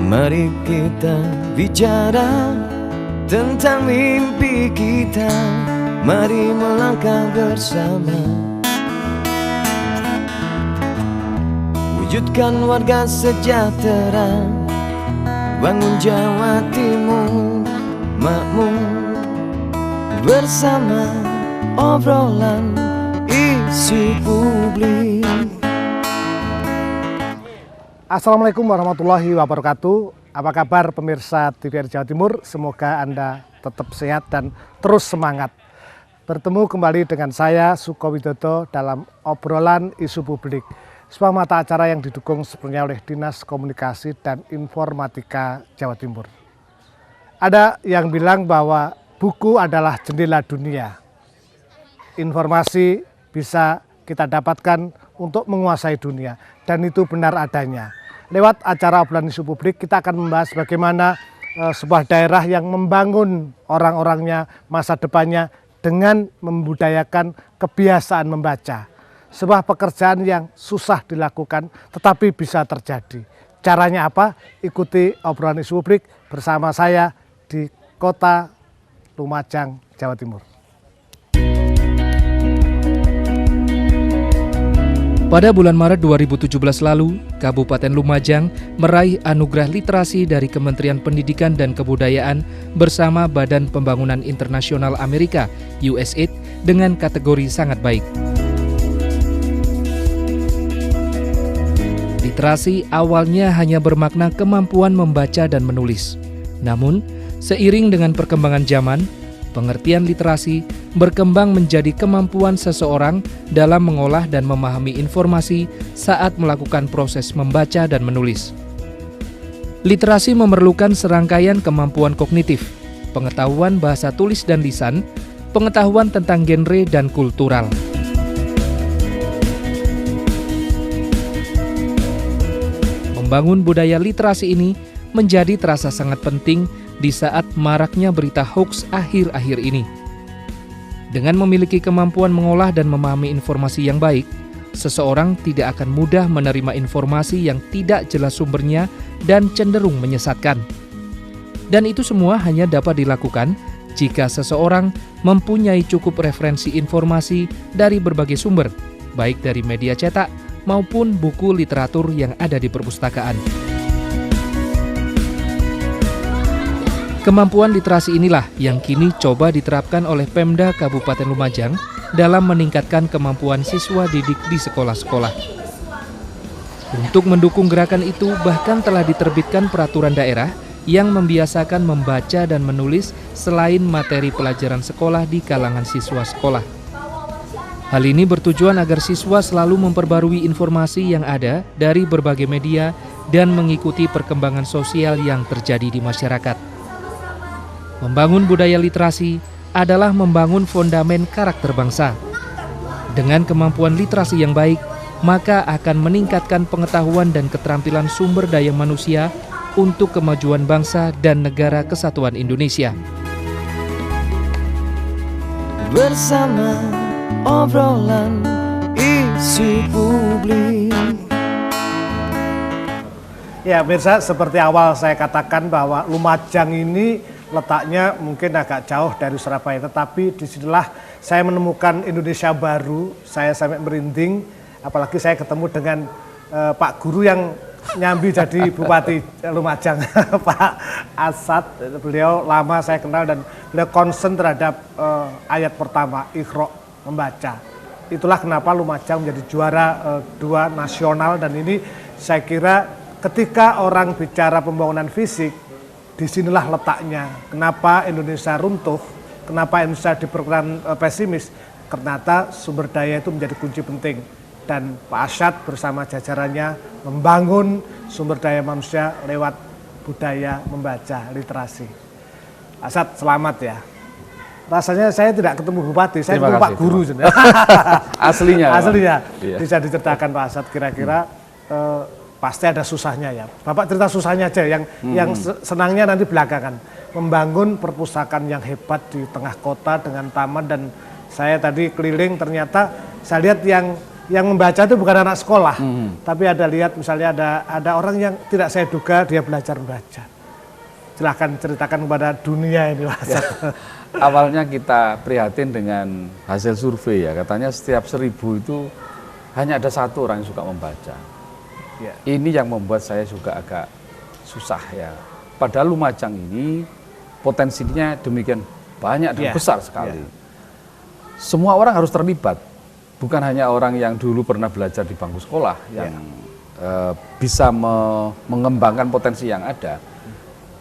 Mari kita bicara tentang mimpi kita. Mari melangkah bersama, wujudkan warga sejahtera, bangun Jawa Timur makmur bersama obrolan isu publik. Assalamualaikum warahmatullahi wabarakatuh. Apa kabar pemirsa TVRI Jawa Timur? Semoga Anda tetap sehat dan terus semangat. Bertemu kembali dengan saya, Suko Widodo, dalam obrolan isu publik, sebuah mata acara yang didukung sepenuhnya oleh Dinas Komunikasi dan Informatika Jawa Timur. Ada yang bilang bahwa buku adalah jendela dunia. Informasi bisa kita dapatkan untuk menguasai dunia, dan itu benar adanya. Lewat acara obrolan isu publik, kita akan membahas bagaimana sebuah daerah yang membangun orang-orangnya, masa depannya, dengan membudayakan kebiasaan membaca. Sebuah pekerjaan yang susah dilakukan tetapi bisa terjadi. Caranya apa? Ikuti obrolan isu publik bersama saya di Kota Lumajang, Jawa Timur. Pada bulan Maret 2017 lalu, Kabupaten Lumajang meraih anugerah literasi dari Kementerian Pendidikan dan Kebudayaan bersama Badan Pembangunan Internasional Amerika (USAID) dengan kategori sangat baik. Literasi awalnya hanya bermakna kemampuan membaca dan menulis. Namun, seiring dengan perkembangan zaman, pengertian literasi berkembang menjadi kemampuan seseorang dalam mengolah dan memahami informasi saat melakukan proses membaca dan menulis. Literasi memerlukan serangkaian kemampuan kognitif, pengetahuan bahasa tulis dan lisan, pengetahuan tentang genre dan kultural. Membangun budaya literasi ini menjadi terasa sangat penting di saat maraknya berita hoaks akhir-akhir ini. Dengan memiliki kemampuan mengolah dan memahami informasi yang baik, seseorang tidak akan mudah menerima informasi yang tidak jelas sumbernya dan cenderung menyesatkan. Dan itu semua hanya dapat dilakukan jika seseorang mempunyai cukup referensi informasi dari berbagai sumber, baik dari media cetak maupun buku literatur yang ada di perpustakaan. Kemampuan literasi inilah yang kini coba diterapkan oleh Pemda Kabupaten Lumajang dalam meningkatkan kemampuan siswa didik di sekolah-sekolah. Untuk mendukung gerakan itu, bahkan telah diterbitkan peraturan daerah yang membiasakan membaca dan menulis selain materi pelajaran sekolah di kalangan siswa sekolah. Hal ini bertujuan agar siswa selalu memperbarui informasi yang ada dari berbagai media dan mengikuti perkembangan sosial yang terjadi di masyarakat. Membangun budaya literasi adalah membangun fondamen karakter bangsa. Dengan kemampuan literasi yang baik, maka akan meningkatkan pengetahuan dan keterampilan sumber daya manusia untuk kemajuan bangsa dan negara kesatuan Indonesia. Bersama obrolan isu publik. Ya, pemirsa, seperti awal saya katakan bahwa Lumajang ini letaknya mungkin agak jauh dari Surabaya, tetapi disinilah saya menemukan Indonesia baru. Saya sampai merinding, apalagi saya ketemu dengan Pak Guru yang nyambi jadi Bupati Lumajang, Pak Asad. Beliau lama saya kenal dan beliau concern terhadap ayat pertama, Iqra, membaca. Itulah kenapa Lumajang menjadi juara 2 nasional, dan ini saya kira ketika orang bicara pembangunan fisik, disinilah letaknya. Kenapa Indonesia runtuh, kenapa Indonesia diperkirakan pesimis, ternyata sumber daya itu menjadi kunci penting. Dan Pak Asad bersama jajarannya membangun sumber daya manusia lewat budaya membaca, literasi. Asad, selamat ya. Rasanya saya tidak ketemu Bupati, saya ketemu Pak Guru. Aslinya. Aslinya. Iya. Bisa diceritakan Pak Asad kira-kira pasti ada susahnya ya. Bapak cerita susahnya aja, yang senangnya nanti belakangan. Membangun perpustakaan yang hebat di tengah kota dengan taman, dan saya tadi keliling ternyata saya lihat yang yang membaca itu bukan anak sekolah, tapi ada lihat misalnya ada orang yang tidak saya duga dia belajar membaca. Silahkan ceritakan kepada dunia ini, Mas. Ya. Awalnya kita prihatin dengan hasil survei ya, katanya setiap 1000 itu hanya ada 1 orang yang suka membaca. Ya. Ini yang membuat saya juga agak susah ya. Padahal Lumajang ini potensinya demikian banyak dan besar sekali. Semua orang harus terlibat. Bukan hanya orang yang dulu pernah belajar di bangku sekolah yang bisa mengembangkan potensi yang ada.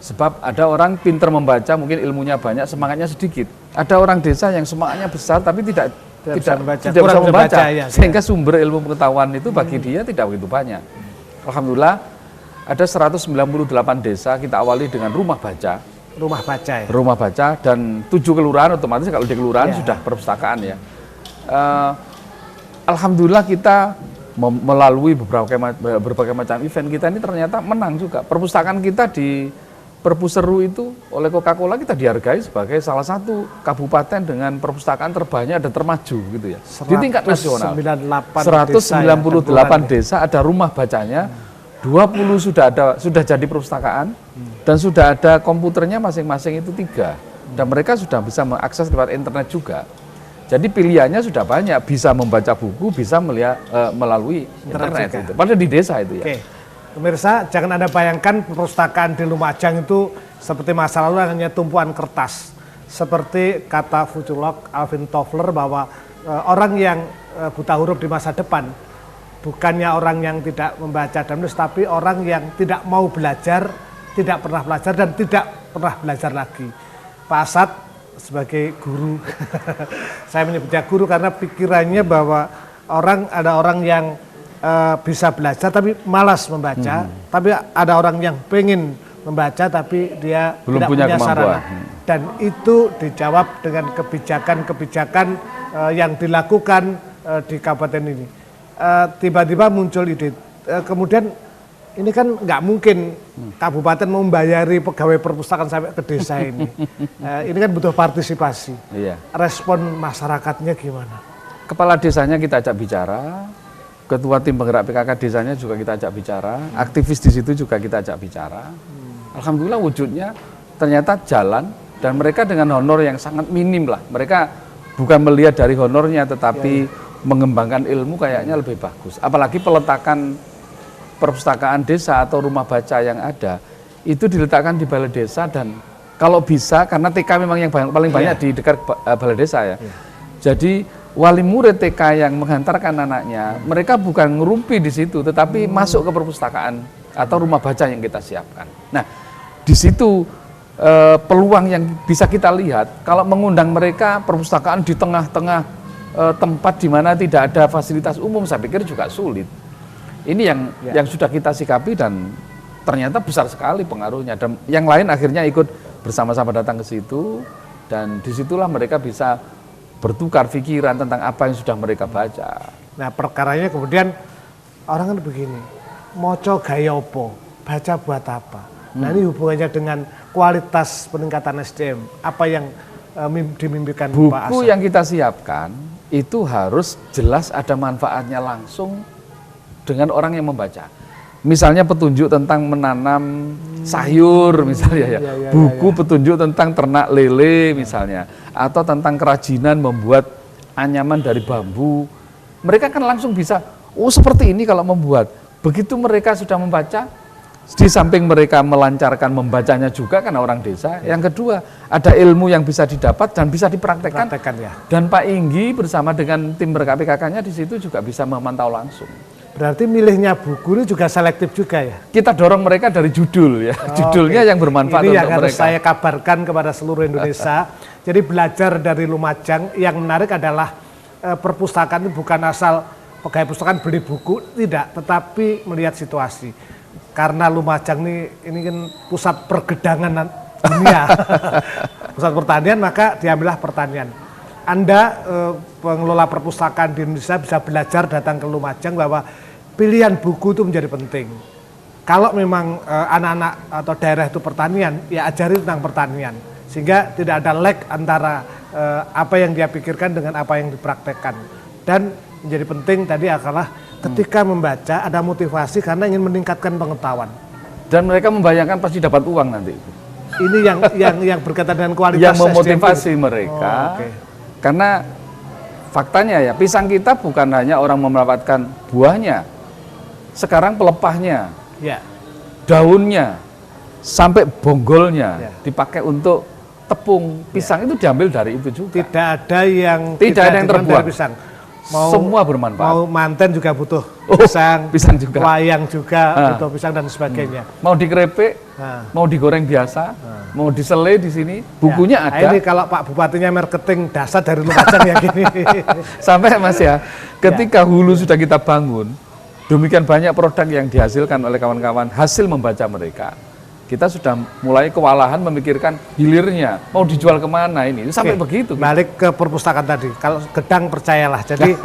Sebab ada orang pintar membaca, mungkin ilmunya banyak, semangatnya sedikit. Ada orang desa yang semangatnya besar tapi tidak bisa membaca, sehingga sumber ilmu pengetahuan itu bagi dia tidak begitu banyak. Alhamdulillah ada 198 desa kita awali dengan rumah baca. Rumah baca ya? Rumah baca dan 7 kelurahan, otomatis kalau di kelurahan sudah perpustakaan ya. Alhamdulillah kita melalui berbagai macam event kita ini ternyata menang juga. Perpustakaan kita di Perpuseru itu oleh Coca-Cola kita dihargai sebagai salah satu kabupaten dengan perpustakaan terbanyak dan termaju gitu ya. Di tingkat nasional. 198 desa ada rumah bacanya, 20 sudah jadi perpustakaan dan sudah ada komputernya masing-masing itu 3. Dan mereka sudah bisa mengakses lewat internet juga. Jadi pilihannya sudah banyak, bisa membaca buku, bisa melihat melalui internet itu. Padahal di desa itu ya. Oke. Pemirsa, jangan Anda bayangkan perpustakaan di Lumajang itu seperti masa lalu hanya tumpuan kertas. Seperti kata futurolog Alvin Toffler bahwa orang yang buta huruf di masa depan bukannya orang yang tidak membaca dan menulis, tapi orang yang tidak mau belajar, tidak pernah belajar dan tidak pernah belajar lagi. Pak Asad sebagai guru, saya menyebutnya guru karena pikirannya bahwa ada orang yang bisa belajar tapi malas membaca, tapi ada orang yang pengen membaca tapi dia belum tidak punya sarana. Dan itu dijawab dengan kebijakan-kebijakan yang dilakukan di kabupaten ini. Tiba-tiba muncul ide, kemudian ini kan nggak mungkin kabupaten membayari pegawai perpustakaan sampai ke desa ini. Ini kan butuh partisipasi. Iya. Respon masyarakatnya gimana? Kepala desanya kita ajak bicara, ketua tim penggerak PKK desanya juga kita ajak bicara, aktivis di situ juga kita ajak bicara. Alhamdulillah wujudnya ternyata jalan dan mereka dengan honor yang sangat minim lah. Mereka bukan melihat dari honornya tetapi mengembangkan ilmu kayaknya lebih bagus. Apalagi peletakan perpustakaan desa atau rumah baca yang ada itu diletakkan di balai desa dan kalau bisa karena TK memang yang paling banyak di dekat balai desa ya. Jadi wali murid TK yang menghantarkan anaknya, mereka bukan ngerumpi di situ, tetapi masuk ke perpustakaan atau rumah baca yang kita siapkan. Nah, di situ peluang yang bisa kita lihat, kalau mengundang mereka perpustakaan di tengah-tengah tempat di mana tidak ada fasilitas umum, saya pikir juga sulit. Ini yang sudah kita sikapi dan ternyata besar sekali pengaruhnya. Dan yang lain akhirnya ikut bersama-sama datang ke situ dan disitulah mereka bisa bertukar pikiran tentang apa yang sudah mereka baca. Nah perkaranya kemudian orang kan begini, moco gaya opo, baca buat apa? Nah ini hubungannya dengan kualitas peningkatan SDM, apa yang dimimpikan Pak Asad? Buku yang kita siapkan itu harus jelas ada manfaatnya langsung dengan orang yang membaca. Misalnya petunjuk tentang menanam sayur misalnya ya, buku petunjuk tentang ternak lele misalnya, atau tentang kerajinan membuat anyaman dari bambu. Mereka kan langsung bisa, oh seperti ini kalau membuat. Begitu mereka sudah membaca, di samping mereka melancarkan membacanya juga karena orang desa. Yang kedua, ada ilmu yang bisa didapat dan bisa dipraktekkan. Dan Pak Inggi bersama dengan tim PKK-nya di situ juga bisa memantau langsung. Berarti milihnya buku ini juga selektif juga ya? Kita dorong mereka dari judul ya, judulnya yang bermanfaat ini untuk yang harus mereka. Saya kabarkan kepada seluruh Indonesia. Jadi belajar dari Lumajang, yang menarik adalah perpustakaan itu bukan asal pegawai perpustakaan beli buku, tidak, tetapi melihat situasi. Karena Lumajang ini kan pusat pergedangan dunia, pusat pertanian, maka diambillah pertanian. Anda pengelola perpustakaan di Indonesia bisa belajar datang ke Lumajang bahwa pilihan buku itu menjadi penting. Kalau memang anak-anak atau daerah itu pertanian, ya ajari tentang pertanian. Sehingga tidak ada lag antara apa yang dia pikirkan dengan apa yang dipraktekkan. Dan menjadi penting tadi adalah ketika membaca ada motivasi karena ingin meningkatkan pengetahuan. Dan mereka membayangkan pasti dapat uang nanti. Ini yang berkaitan dengan kualitas yang memotivasi SDM. mereka. Oke. Karena faktanya ya, pisang kita bukan hanya orang memanfaatkan buahnya. Sekarang pelepahnya, Ya. daunnya, sampai bonggolnya Ya. dipakai untuk tepung pisang itu diambil dari itu juga. Tidak ada yang Tidak ada yang cuman terbuang. dari pisang. Semua bermanfaat. Mau manten juga butuh Oh, pisang, pisang juga. wayang juga butuh pisang dan sebagainya. Mau dikerepek, Nah. mau digoreng biasa, mau disele di sini, bukunya Ya, ada. ini kalau Pak Bupatinya marketing dasar dari Lumajang ya gini. Sampai Mas ya, ketika hulu sudah kita bangun, demikian banyak produk yang dihasilkan oleh kawan-kawan hasil membaca mereka. Kita sudah mulai kewalahan memikirkan hilirnya, mau dijual kemana ini, sampai Oke, begitu. Balik ke perpustakaan tadi. Kalau Gedang percayalah. Jadi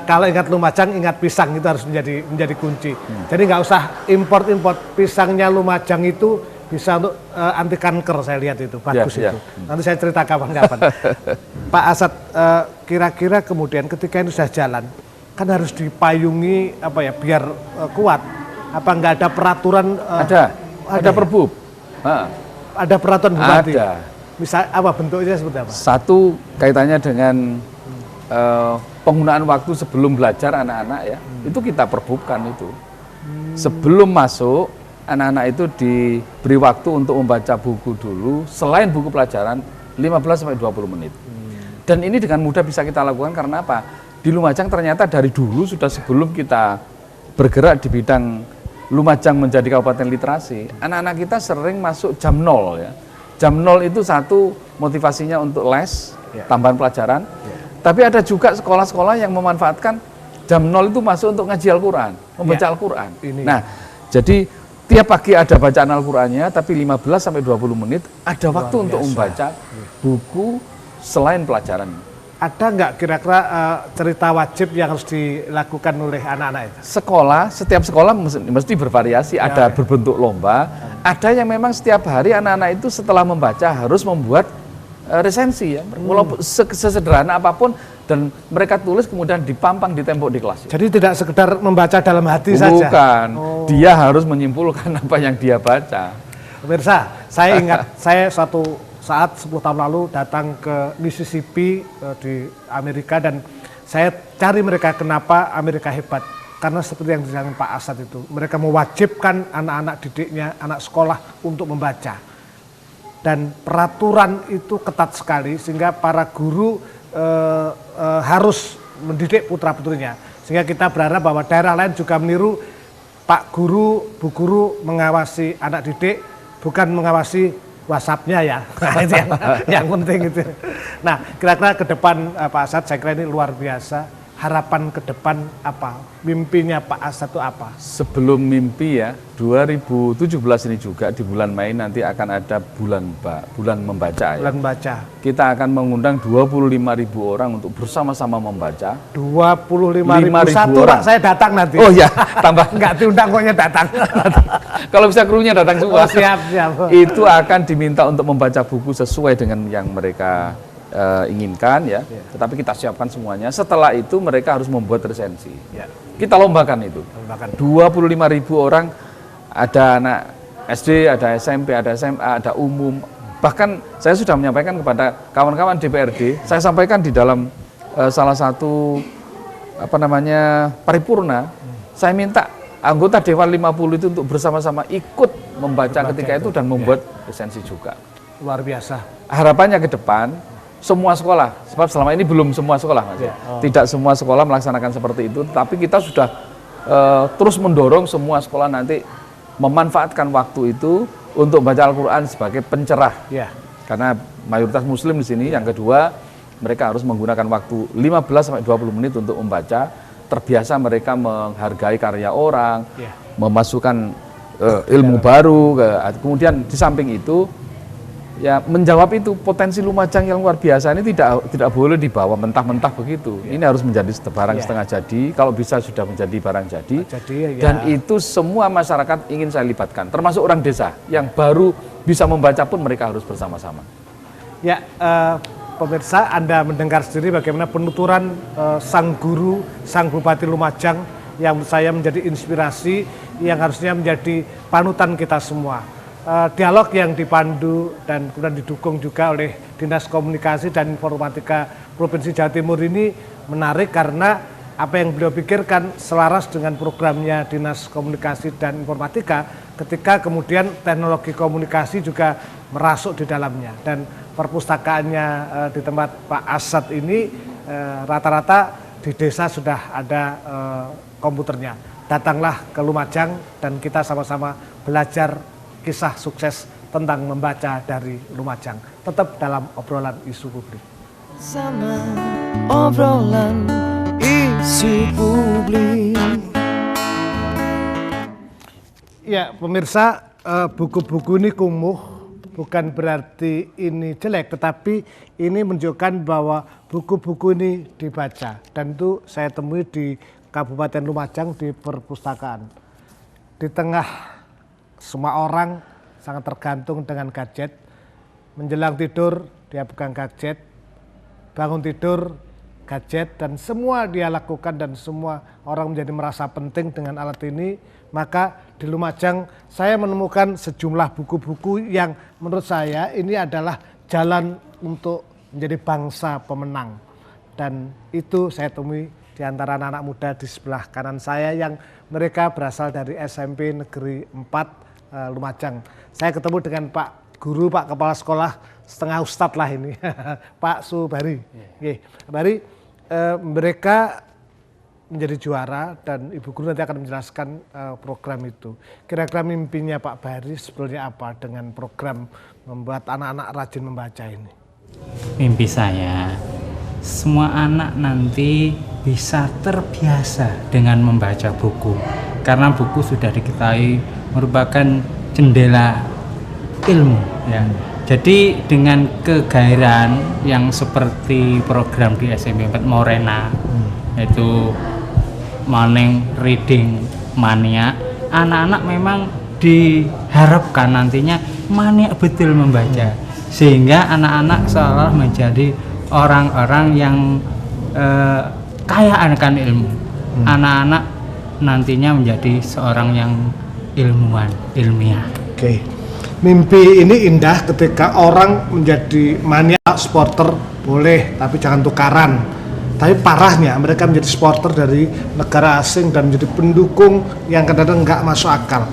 kalau ingat Lumajang, ingat pisang itu harus menjadi kunci. Jadi nggak usah import pisangnya Lumajang itu bisa untuk anti kanker, saya lihat itu bagus Ya, itu. ya. Nanti saya cerita kapan-kapan. Pak Asad, kira-kira kemudian ketika ini sudah jalan, kan harus dipayungi apa ya biar kuat. Apa nggak ada peraturan? Ada perbub. Ada peraturan bupati. Ada. Misal apa bentuknya seperti apa? Satu kaitannya dengan penggunaan waktu sebelum belajar anak-anak ya, itu kita perbubkan itu. Sebelum masuk, anak-anak itu diberi waktu untuk membaca buku dulu, selain buku pelajaran 15-20 menit. Dan ini dengan mudah bisa kita lakukan karena apa? Di Lumajang ternyata dari dulu sudah sebelum kita bergerak di bidang Lumajang menjadi kabupaten literasi, anak-anak kita sering masuk jam 0 ya. Jam 0 itu satu motivasinya untuk les, tambahan pelajaran. Tapi ada juga sekolah-sekolah yang memanfaatkan jam 0 itu masuk untuk ngaji Al-Quran, membaca Al-Quran. Nah, jadi tiap pagi ada bacaan Al-Qurannya, tapi 15-20 menit ada waktu untuk membaca buku selain pelajaran. Ada nggak kira-kira cerita wajib yang harus dilakukan oleh anak-anak itu? Sekolah, setiap sekolah mesti bervariasi, ada berbentuk lomba, ada yang memang setiap hari anak-anak itu setelah membaca harus membuat resensi ya, walaupun sesederhana apapun, dan mereka tulis kemudian dipampang di tembok di kelas. Jadi tidak sekedar membaca dalam hati saja? Bukan, dia harus menyimpulkan apa yang dia baca. Pemirsa, saya ingat, saya suatu saat 10 tahun lalu datang ke Mississippi di Amerika dan saya cari mereka kenapa Amerika hebat. Karena seperti yang disampaikan Pak Asad itu, mereka mewajibkan anak-anak didiknya, anak sekolah untuk membaca. Dan peraturan itu ketat sekali sehingga para guru harus mendidik putra-putrinya. Sehingga kita berharap bahwa daerah lain juga meniru Pak Guru, Bu Guru mengawasi anak didik, bukan mengawasi WhatsApp-nya ya, nah, itu yang penting itu. Nah, kira-kira ke depan Pak Asad, saya kira ini luar biasa. Harapan ke depan apa? Mimpinya Pak Asad itu apa? Sebelum mimpi ya, 2017 ini juga di bulan Mei nanti akan ada bulan membaca ya. Bulan baca. Kita akan mengundang 25.000 orang untuk bersama-sama membaca. 25.000 5.000 satu orang. Pak, saya datang nanti. Oh ya, tambah. Nggak diundang pokoknya datang. Kalau bisa krunya datang semua. Oh, siap. Itu akan diminta untuk membaca buku sesuai dengan yang mereka inginkan ya. Tetapi kita siapkan semuanya. Setelah itu mereka harus membuat resensi. Ya. Kita lombakan itu. Lombakan. 25.000 orang, ada anak SD, ada SMP, ada SMA, ada umum. Bahkan saya sudah menyampaikan kepada kawan-kawan DPRD, saya sampaikan di dalam salah satu paripurna, saya minta anggota Dewan 50 itu untuk bersama-sama ikut membaca ketika itu dan membuat resensi juga. Luar biasa. Harapannya ke depan semua sekolah, sebab selama ini belum semua sekolah Mas. Tidak semua sekolah melaksanakan seperti itu, tapi kita sudah terus mendorong semua sekolah nanti memanfaatkan waktu itu untuk baca Al-Quran sebagai pencerah. Ya. Karena mayoritas muslim di sini. Yang kedua, mereka harus menggunakan waktu 15-20 menit untuk membaca. Terbiasa mereka menghargai karya orang, memasukkan ilmu baru. Kemudian di samping itu, ya menjawab itu potensi Lumajang yang luar biasa ini tidak boleh dibawa mentah-mentah begitu. Ini harus menjadi barang setengah jadi, kalau bisa sudah menjadi barang jadi. Dan itu semua masyarakat ingin saya libatkan, termasuk orang desa yang baru bisa membaca pun mereka harus bersama-sama. Ya, pemirsa, Anda mendengar sendiri bagaimana penuturan sang guru, sang Bupati Lumajang yang menurut saya menjadi inspirasi yang harusnya menjadi panutan kita semua. Dialog yang dipandu dan kemudian didukung juga oleh Dinas Komunikasi dan Informatika Provinsi Jawa Timur ini menarik karena apa yang beliau pikirkan selaras dengan programnya Dinas Komunikasi dan Informatika ketika kemudian teknologi komunikasi juga merasuk di dalamnya. Dan perpustakaannya di tempat Pak Asad ini rata-rata di desa sudah ada komputernya. Datanglah ke Lumajang dan kita sama-sama belajar kisah sukses tentang membaca dari Lumajang. Tetap dalam obrolan isu publik. Sama obrolan isu publik. Ya pemirsa, buku-buku ini kumuh bukan berarti ini jelek, tetapi ini menunjukkan bahwa buku-buku ini dibaca. Dan itu saya temui di Kabupaten Lumajang di perpustakaan. Di tengah semua orang sangat tergantung dengan gadget. Menjelang tidur dia pegang gadget, bangun tidur gadget, dan semua dia lakukan dan semua orang menjadi merasa penting dengan alat ini. Maka di Lumajang saya menemukan sejumlah buku-buku yang menurut saya ini adalah jalan untuk menjadi bangsa pemenang. Dan itu saya temui di antara anak-anak muda di sebelah kanan saya yang mereka berasal dari SMP Negeri 4 Lumajang. Saya ketemu dengan Pak Guru, Pak Kepala Sekolah, setengah ustadz lah ini, Pak Subari. Yeah. Bari, mereka menjadi juara dan Ibu Guru nanti akan menjelaskan program itu. Kira-kira mimpinya Pak Bari sebetulnya apa dengan program membuat anak-anak rajin membaca ini? Mimpi saya, semua anak nanti bisa terbiasa dengan membaca buku. Karena buku sudah diketahui merupakan jendela ilmu. Ya. Jadi dengan kegairahan yang seperti program di SMP 4 Morena, yaitu Morning Reading Mania, anak-anak memang diharapkan nantinya maniak betul membaca, sehingga anak-anak seolah menjadi orang-orang yang kaya akan ilmu. Anak-anak nantinya menjadi seorang yang ilmuwan, ilmiah. Oke. Mimpi ini indah ketika orang menjadi maniak supporter boleh, tapi jangan tukaran. Tapi parahnya mereka menjadi supporter dari negara asing dan menjadi pendukung yang kadang-kadang nggak masuk akal.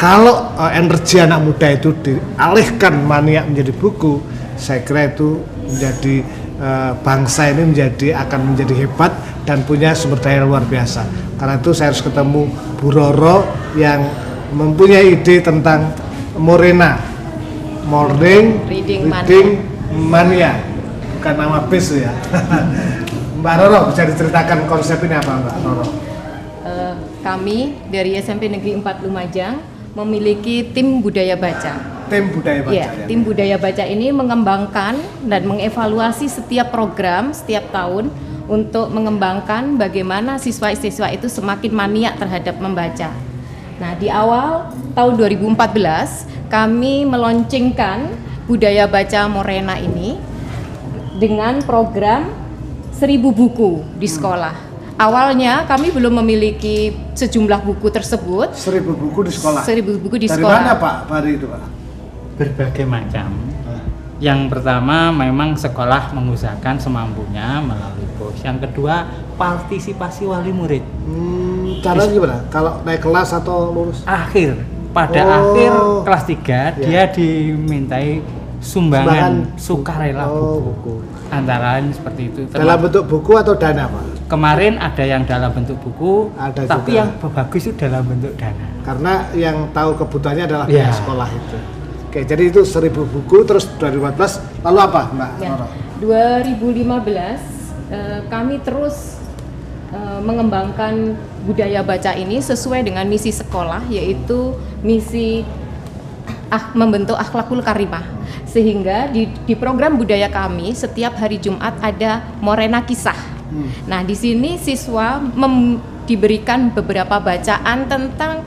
Kalau energi anak muda itu dialihkan maniak menjadi buku, saya kira itu menjadi bangsa ini akan menjadi hebat dan punya sumber daya luar biasa. Karena itu saya harus ketemu Bu Roro yang mempunyai ide tentang Morena, Morning Reading Mania. Bukan nama bis ya. Mbak Roro, bisa diceritakan konsep ini apa Mbak Roro? Kami dari SMP Negeri 4 Lumajang memiliki tim budaya baca. Tim budaya baca ya. Tim budaya baca ini mengembangkan dan mengevaluasi setiap program setiap tahun untuk mengembangkan bagaimana siswa-siswa itu semakin maniak terhadap membaca. Nah, di awal tahun 2014 kami meluncurkan budaya baca Morena ini dengan program 1000 buku di sekolah. Awalnya kami belum memiliki sejumlah buku tersebut. 1000 buku di sekolah. 1000 buku di Dari sekolah. Dari mana Pak Bari itu Pak? Berbagai macam. Yang pertama memang sekolah mengusahakan semampunya melalui BOS. Yang kedua partisipasi wali murid. Cara gimana? Kalau naik kelas atau lulus? Pada akhir kelas 3 dia dimintai sumbangan sukarela buku. Antara lain seperti itu. Dalam bentuk buku atau dana Pak? Kemarin ada yang dalam bentuk buku, tapi juga yang bagus itu dalam bentuk dana. Karena yang tahu kebutuhannya adalah pihak sekolah itu. Oke, jadi itu 1000 buku, terus 2014, lalu apa Mbak Roro? 2015 kami terus mengembangkan budaya baca ini sesuai dengan misi sekolah, yaitu misi membentuk akhlakul karimah. Sehingga di program budaya kami setiap hari Jumat ada Morena Kisah. Nah, di sini siswa diberikan beberapa bacaan tentang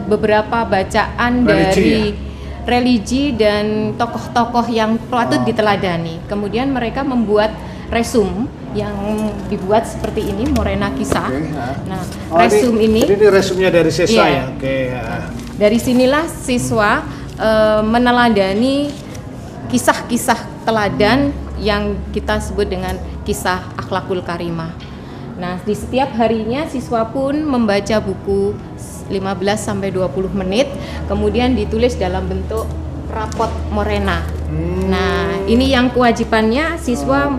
beberapa bacaan dari religi dan tokoh-tokoh yang patut diteladani. Kemudian mereka membuat resum yang dibuat seperti ini, Morena Kisah. Nah, resum ini resumnya dari siswa ya. Dari sinilah siswa meneladani kisah-kisah teladan yang kita sebut dengan kisah akhlakul karimah. Nah, di setiap harinya siswa pun membaca buku 15-20 menit, kemudian ditulis dalam bentuk rapot Morena. Nah, ini yang kewajibannya siswa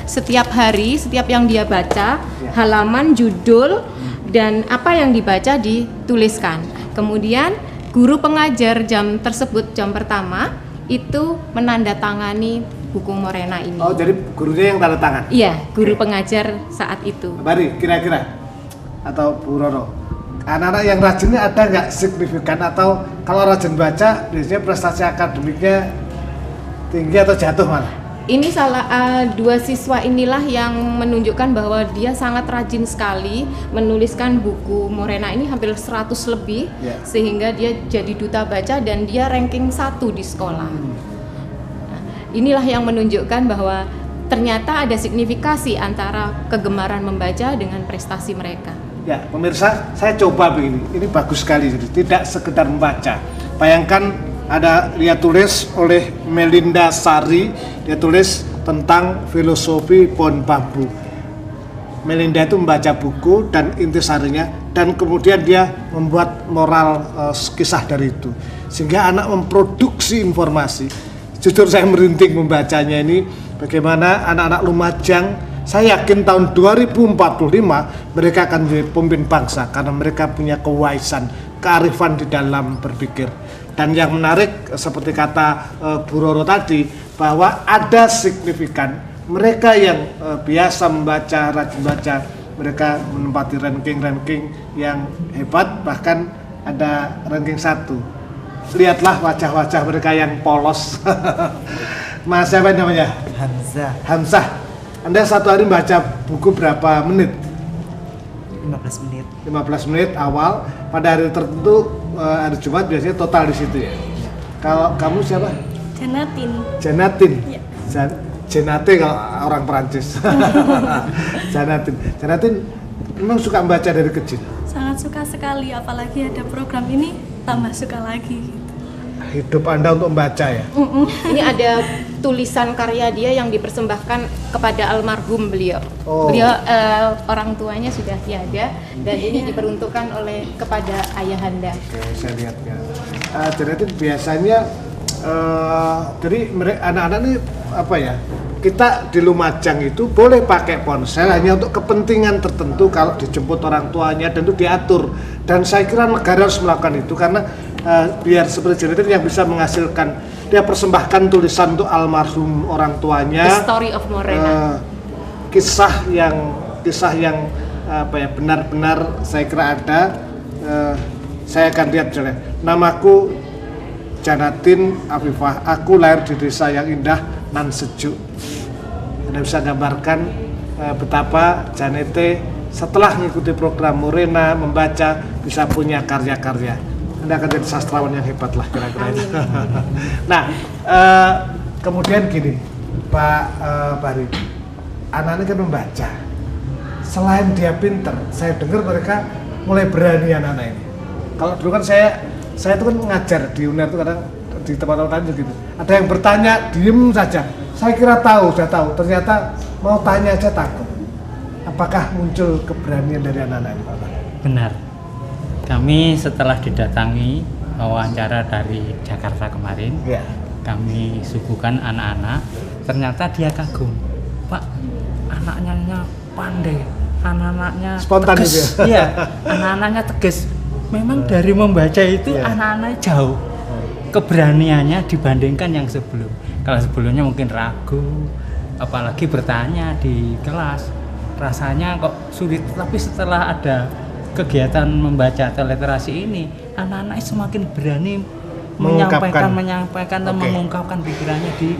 setiap hari, setiap yang dia baca, halaman, judul, dan apa yang dibaca dituliskan. Kemudian guru pengajar jam tersebut, jam pertama, itu menandatangani buku Morena ini. Oh, jadi gurunya yang tanda tangan? Iya, guru pengajar saat itu. Bari, kira-kira, atau Bu Roro, anak-anak yang rajinnya ada nggak signifikan, atau kalau rajin baca biasanya prestasi akademiknya tinggi atau jatuh malah? Ini dua siswa inilah yang menunjukkan bahwa dia sangat rajin sekali menuliskan buku Morena ini, hampir 100 lebih, sehingga dia jadi duta baca dan dia ranking 1 di sekolah. Nah, inilah yang menunjukkan bahwa ternyata ada signifikasi antara kegemaran membaca dengan prestasi mereka. Ya, pemirsa, saya coba begini. Ini bagus sekali, jadi tidak sekedar membaca. Bayangkan dia tulis oleh Melinda Sari, dia tulis tentang filosofi pohon bambu. Melinda itu membaca buku dan intisarinya, dan kemudian dia membuat moral kisah dari itu, sehingga anak memproduksi informasi. Jujur saya merinding membacanya ini, bagaimana anak-anak Lumajang. Saya yakin tahun 2045 mereka akan menjadi pemimpin bangsa karena mereka punya kewaisan, kearifan di dalam berpikir. Dan yang menarik seperti kata Bu Roro tadi, bahwa ada signifikan mereka yang biasa membaca, rajin baca, mereka menempati ranking-ranking yang hebat, bahkan ada ranking 1. Lihatlah wajah-wajah mereka yang polos. Mas siapa namanya? Hamzah. Anda satu hari baca buku berapa menit? 15 menit. 15 menit awal, pada hari tertentu, hari Jumat biasanya total di situ ya. Kalau kamu siapa? Janatin. Ya. Janate kalau orang Perancis. Janatin memang suka membaca dari kecil. Sangat suka sekali, apalagi ada program ini tambah suka lagi. Hidup Anda untuk membaca ya? Ini ada tulisan karya dia yang dipersembahkan kepada almarhum beliau. Beliau orang tuanya sudah tiada, dan ini diperuntukkan kepada ayahanda. Oke, saya lihat ya. Jadi biasanya jadi anak-anak ini apa ya? Kita di Lumajang itu boleh pakai ponsel hanya untuk kepentingan tertentu kalau dijemput orang tuanya, dan itu diatur. Dan saya kira negara harus melakukan itu karena biar seperti Janatin yang bisa menghasilkan, dia persembahkan tulisan untuk almarhum orang tuanya. The Story of Morena. Kisah yang apa ya, benar-benar saya kira ada. Saya akan lihat misalnya, namaku Janatin Afifah, aku lahir di desa yang indah nan sejuk. Anda bisa gambarkan betapa Janete setelah mengikuti program Morena membaca bisa punya karya-karya. Anda akan jadi sastrawan yang hebat lah kira-kira itu. Nah, kemudian gini, Pak Bari, anak-anak kan membaca. Selain dia pinter, saya dengar mereka mulai berani anak-anak ini. Kalau dulu kan saya itu kan ngajar di UNER itu kadang di tempat-tempat lain gitu. Ada yang bertanya, diem saja. Saya kira sudah tahu, ternyata mau tanya aja takut. Apakah muncul keberanian dari anak-anak ini, Pak Bari? Benar. Kami setelah didatangi wawancara dari Jakarta kemarin, kami suguhkan anak-anak, ternyata dia kagum. Pak, anak-anaknya pandai, anak-anaknya spontan tegas. Gitu ya? Iya, anak-anaknya tegas. Memang dari membaca itu anak-anaknya jauh keberaniannya dibandingkan yang sebelum. Kalau sebelumnya mungkin ragu, apalagi bertanya di kelas, rasanya kok sulit. Tapi setelah ada kegiatan membaca atau literasi ini, anak-anak semakin berani menyampaikan dan mengungkapkan pikirannya di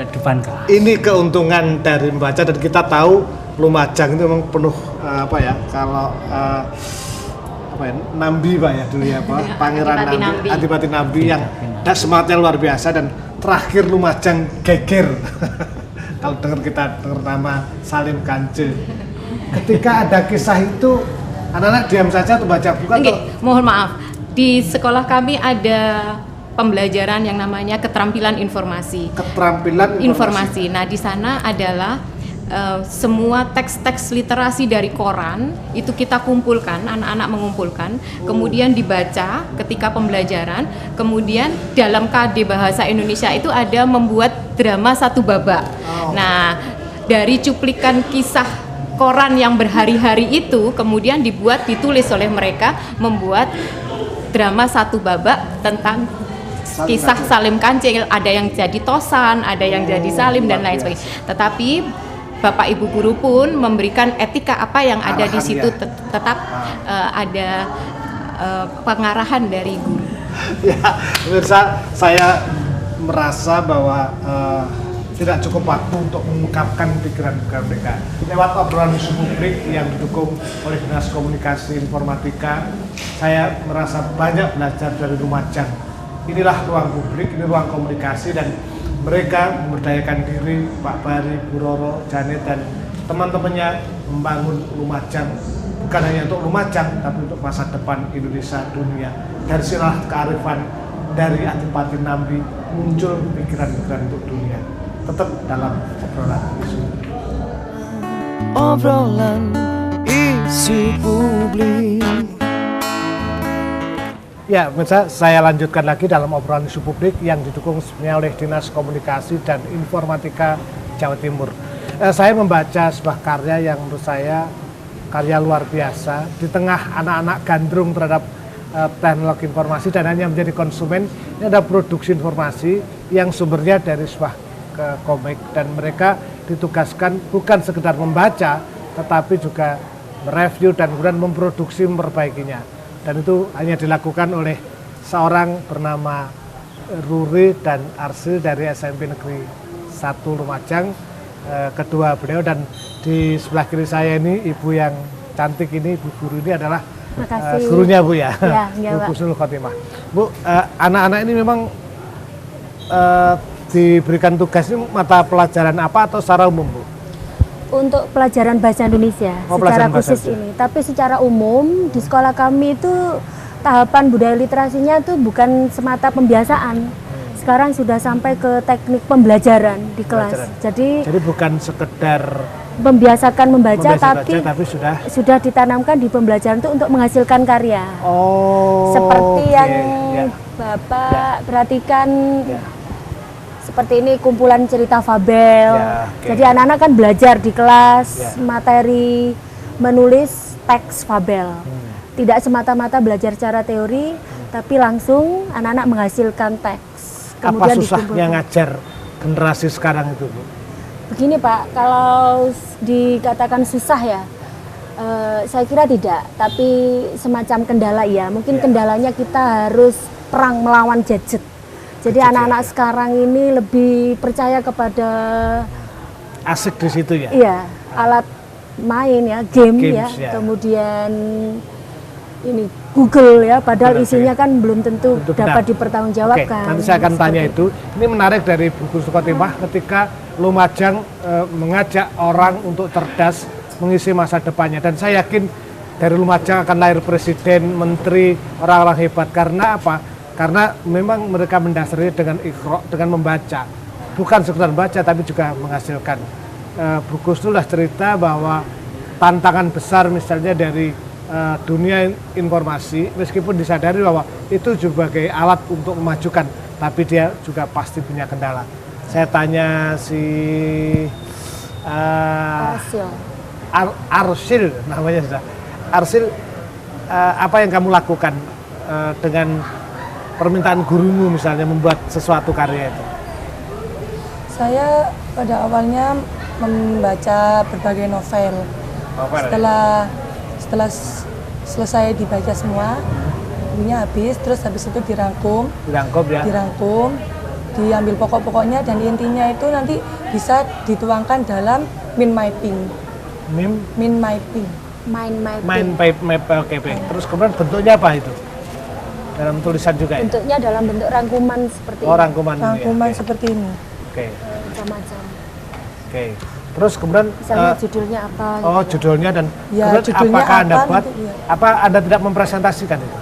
depan kelas. Ini keuntungan dari membaca, dan kita tahu Lumajang itu memang penuh kalau apa ya, Nambi Pak ya dulu ya Pak, Pangeran Adipati Nambi, Nambi. Adipati Nambi yang semangatnya luar biasa, dan terakhir Lumajang geger. Kalau kita dengar nama Salim Kance. Ketika ada kisah itu, anak-anak diam saja atau baca buku atau? Mohon maaf, di sekolah kami ada pembelajaran yang namanya keterampilan informasi. Keterampilan Informasi. Nah, di sana adalah semua teks-teks literasi dari koran itu kita kumpulkan, anak-anak mengumpulkan, kemudian dibaca ketika pembelajaran, kemudian dalam KD Bahasa Indonesia itu ada membuat drama satu babak. Nah, dari cuplikan kisah koran yang berhari-hari itu kemudian ditulis oleh mereka, membuat drama satu babak tentang kisah Salim Kancil. Ada yang jadi Tosan, ada yang jadi Salim dan lain sebagainya. Tetapi Bapak Ibu guru pun memberikan etika apa yang ada di situ, tetap ada pengarahan dari guru. Ya, pemirsa, saya merasa bahwa tidak cukup waktu untuk mengungkapkan pikiran-pikiran mereka. Lewat obrolan isu publik yang didukung oleh Dinas Komunikasi Informatika, saya merasa banyak belajar dari Lumajang. Inilah ruang publik, ini ruang komunikasi, dan mereka memberdayakan diri, Pak Bari, Bu Roro, Janet, dan teman-temannya membangun Lumajang. Bukan hanya untuk Lumajang, tapi untuk masa depan Indonesia dunia. Dari sinilah kearifan dari Adipati Nambi muncul pikiran-pikiran untuk dunia. Tetap dalam obrolan isu. Obrolan isu publik. Ya, pemirsa, saya lanjutkan lagi dalam obrolan isu publik yang didukung sebenarnya oleh Dinas Komunikasi dan Informatika Jawa Timur. Saya membaca sebuah karya yang menurut saya karya luar biasa di tengah anak-anak gandrung terhadap teknologi informasi dan hanya menjadi konsumen. Ini ada produksi informasi yang sumbernya dari sebuah komik, dan mereka ditugaskan bukan sekedar membaca tetapi juga mereview dan kemudian memproduksi, memperbaikinya. Dan itu hanya dilakukan oleh seorang bernama Ruri dan Arsil dari SMP Negeri 1 Lumajang, kedua beliau, dan di sebelah kiri saya ini ibu yang cantik ini, ibu guru ini adalah gurunya Bu ya, Bu Husnul Khotimah. Bu, anak-anak ini memang diberikan tugas ini mata pelajaran apa atau secara umum Bu? Untuk pelajaran bahasa Indonesia secara khusus ini, tapi secara umum di sekolah kami itu tahapan budaya literasinya itu bukan semata pembiasaan. Sekarang sudah sampai ke teknik pembelajaran di kelas. Jadi bukan sekedar membiasakan membaca tapi sudah ditanamkan di pembelajaran itu untuk menghasilkan karya. Seperti yang Bapak perhatikan. Seperti ini kumpulan cerita fabel. Jadi anak-anak kan belajar di kelas materi menulis teks fabel. Tidak semata-mata belajar secara teori, tapi langsung anak-anak menghasilkan teks. Kemudian apa susahnya ngajar generasi sekarang itu Bu? Begini Pak, kalau dikatakan susah ya, saya kira tidak. Tapi semacam kendala ya. Mungkin kendalanya kita harus perang melawan gadget. Jadi anak-anak sekarang ini lebih percaya kepada asik di situ ya. Iya, alat main ya, games ya. Kemudian ini Google ya, padahal isinya kan belum tentu dapat dipertanggungjawabkan. Nanti saya akan tanya itu. Ini menarik dari Bu Husnul Khotimah ketika Lumajang mengajak orang untuk cerdas mengisi masa depannya, dan saya yakin dari Lumajang akan lahir presiden, menteri, orang-orang hebat. Karena apa? Karena memang mereka mendasari dengan ikhro, dengan membaca, bukan sekedar baca tapi juga menghasilkan. Bu Husnul cerita bahwa tantangan besar misalnya dari dunia informasi, meskipun disadari bahwa itu sebagai alat untuk memajukan, tapi dia juga pasti punya kendala. Saya tanya si Arsil namanya sudah. Arsil, apa yang kamu lakukan dengan permintaan gurumu misalnya membuat sesuatu karya itu? Saya pada awalnya membaca berbagai novel. Setelah selesai dibaca semua, bukunya habis, terus habis itu dirangkum, diambil pokok-pokoknya, dan intinya itu nanti bisa dituangkan dalam mind mapping. Mind map. Oke. Terus kemudian bentuknya apa itu? Dalam tulisan juga ya? Bentuknya dalam bentuk rangkuman seperti ini. Rangkuman Rangkuman seperti ini. Oke. Macam-macam. Oke. Terus kemudian misalnya judulnya apa? Oh, gitu. judulnya dan Ya, kemudian judulnya apakah Anda apa buat? nanti, iya. Apa Anda tidak mempresentasikan itu?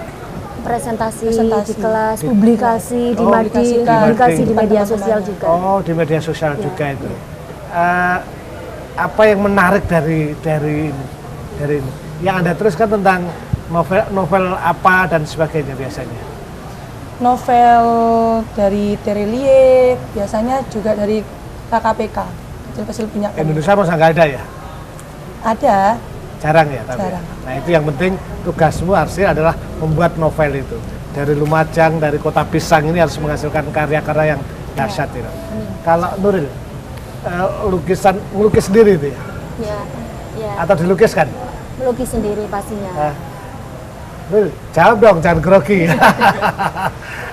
Presentasi Presentasi. di kelas, publikasi di publikasi di media sosial juga. Oh, di media sosial juga itu. Apa yang menarik dari ini? Yang Anda tuliskan tentang novel apa dan sebagainya biasanya? Novel dari Terelie, biasanya juga dari KKPK, hasil punya kami. Indonesia masa nggak ada ya? Ada. Jarang ya, tapi. Jarang. Nah itu yang penting tugasmu harusnya adalah membuat novel itu. Dari Lumajang, dari Kota Pisang ini harus menghasilkan karya-karya yang dahsyat itu. Kalau Nuril, melukis sendiri itu ya? Ya. Atau dilukiskan? Melukis sendiri pastinya. Nuril, jawab dong, jangan grogi.